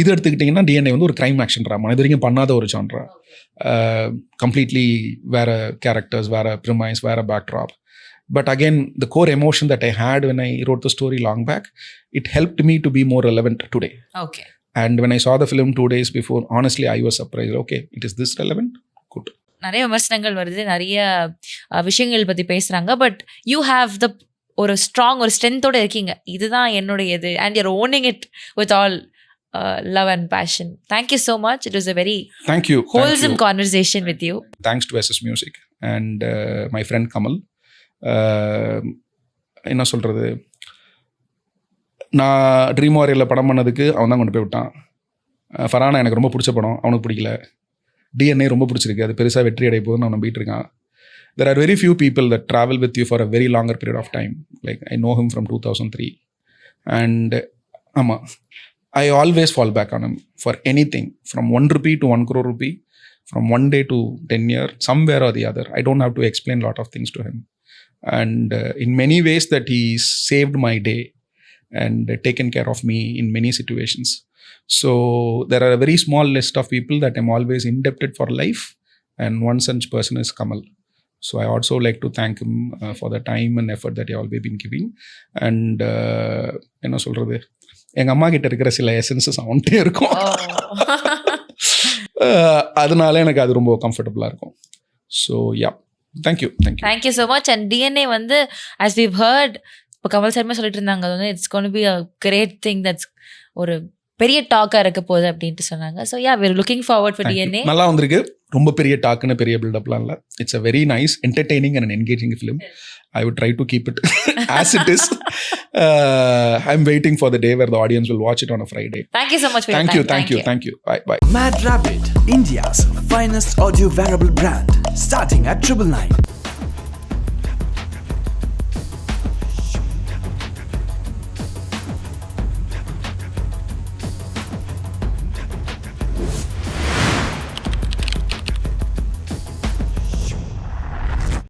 இது எடுத்துக்கிட்டிங்கன்னா டிஎன்ஏ வந்து ஒரு க்ரைம் ஆக்ஷன் ட்ராமா. இது வரைக்கும் பண்ணாத ஒரு ஜான்ரா. கம்ப்ளீட்லி வேறு கேரக்டர்ஸ், வேறு ப்ரிமைஸ், வேறு backdrop. But again, the core emotion that I had when I wrote the story long back, it helped me to be more relevant today. Okay. And when I saw the film 2 days before, honestly, I was surprised. Okay, it is this relevant? Good. நிறைய விமர்சனங்கள் வருது, நிறைய விஷயங்கள் பற்றி பேசுகிறாங்க. பட் யூ ஹாவ் த ஒரு ஸ்ட்ராங் ஒரு ஸ்ட்ரென்த்தோட இருக்கீங்க. இதுதான் என்னுடையது. And you're owning it with all love and passion. Thank you so much. It was a very wholesome conversation with you. Thanks to SS Music and my friend Kamal. என்ன சொல்கிறது, நான் ட்ரீம் வாரியரில் படம் பண்ணதுக்கு அவன் தான் கொண்டு போய் விட்டான். ஃபரானா எனக்கு ரொம்ப பிடிச்ச படம், அவனுக்கு பிடிக்கல. டிஎன்ஏ ரொம்ப பிடிச்சிருக்கு, அது பெருசாக வெற்றி அடைய போகுதுன்னு நான் நம்பிட்டு இருக்கான். There are very few people that travel with you for a very longer period of time. Like I know him from 2003 and ஆமாம், I always fall back on him for anything from 1 rupee to 1 crore rupee, from 1 day to 10 years, somewhere or the other. I don't have to explain a lot of things to him. And in many ways that he's saved my day and taken care of me in many situations. So there are a very small list of people that I'm always indebted for life, and one such person is Kamal. So I also like to thank him for the time and effort that he always been giving. And என்ன சொல்கிறது, எங்கள் அம்மா கிட்ட இருக்கிற சில எசன்ஸஸ் அவன்கிட்டே இருக்கும். அதனால எனக்கு அது ரொம்ப கம்ஃபர்டபுளாக இருக்கும். So yeah, Thank you so much. And DNA வந்து as we've heard, இப்போ கமல் சர்மா சொல்லிட்டு இருந்தாங்க, அது வந்து it's gonna be a great thing, that's ஒரு பெரிய டாக்காக இருக்க போகுது அப்படின்ட்டு சொன்னாங்க. So yeah, we're looking forward for DNA. நல்லா வந்திருக்கு. ரொம்ப பெரிய டாக்குன்னு பெரிய பில்டப்லாம் இல்லை. It's a very nice, entertaining and engaging film. I would try to keep it as it is. I'm waiting for the day where the audience will watch it on a Friday. Thank you so much for your Thank time. you. Bye. Mad Rabbit, India's finest audio wearable brand, starting at 999.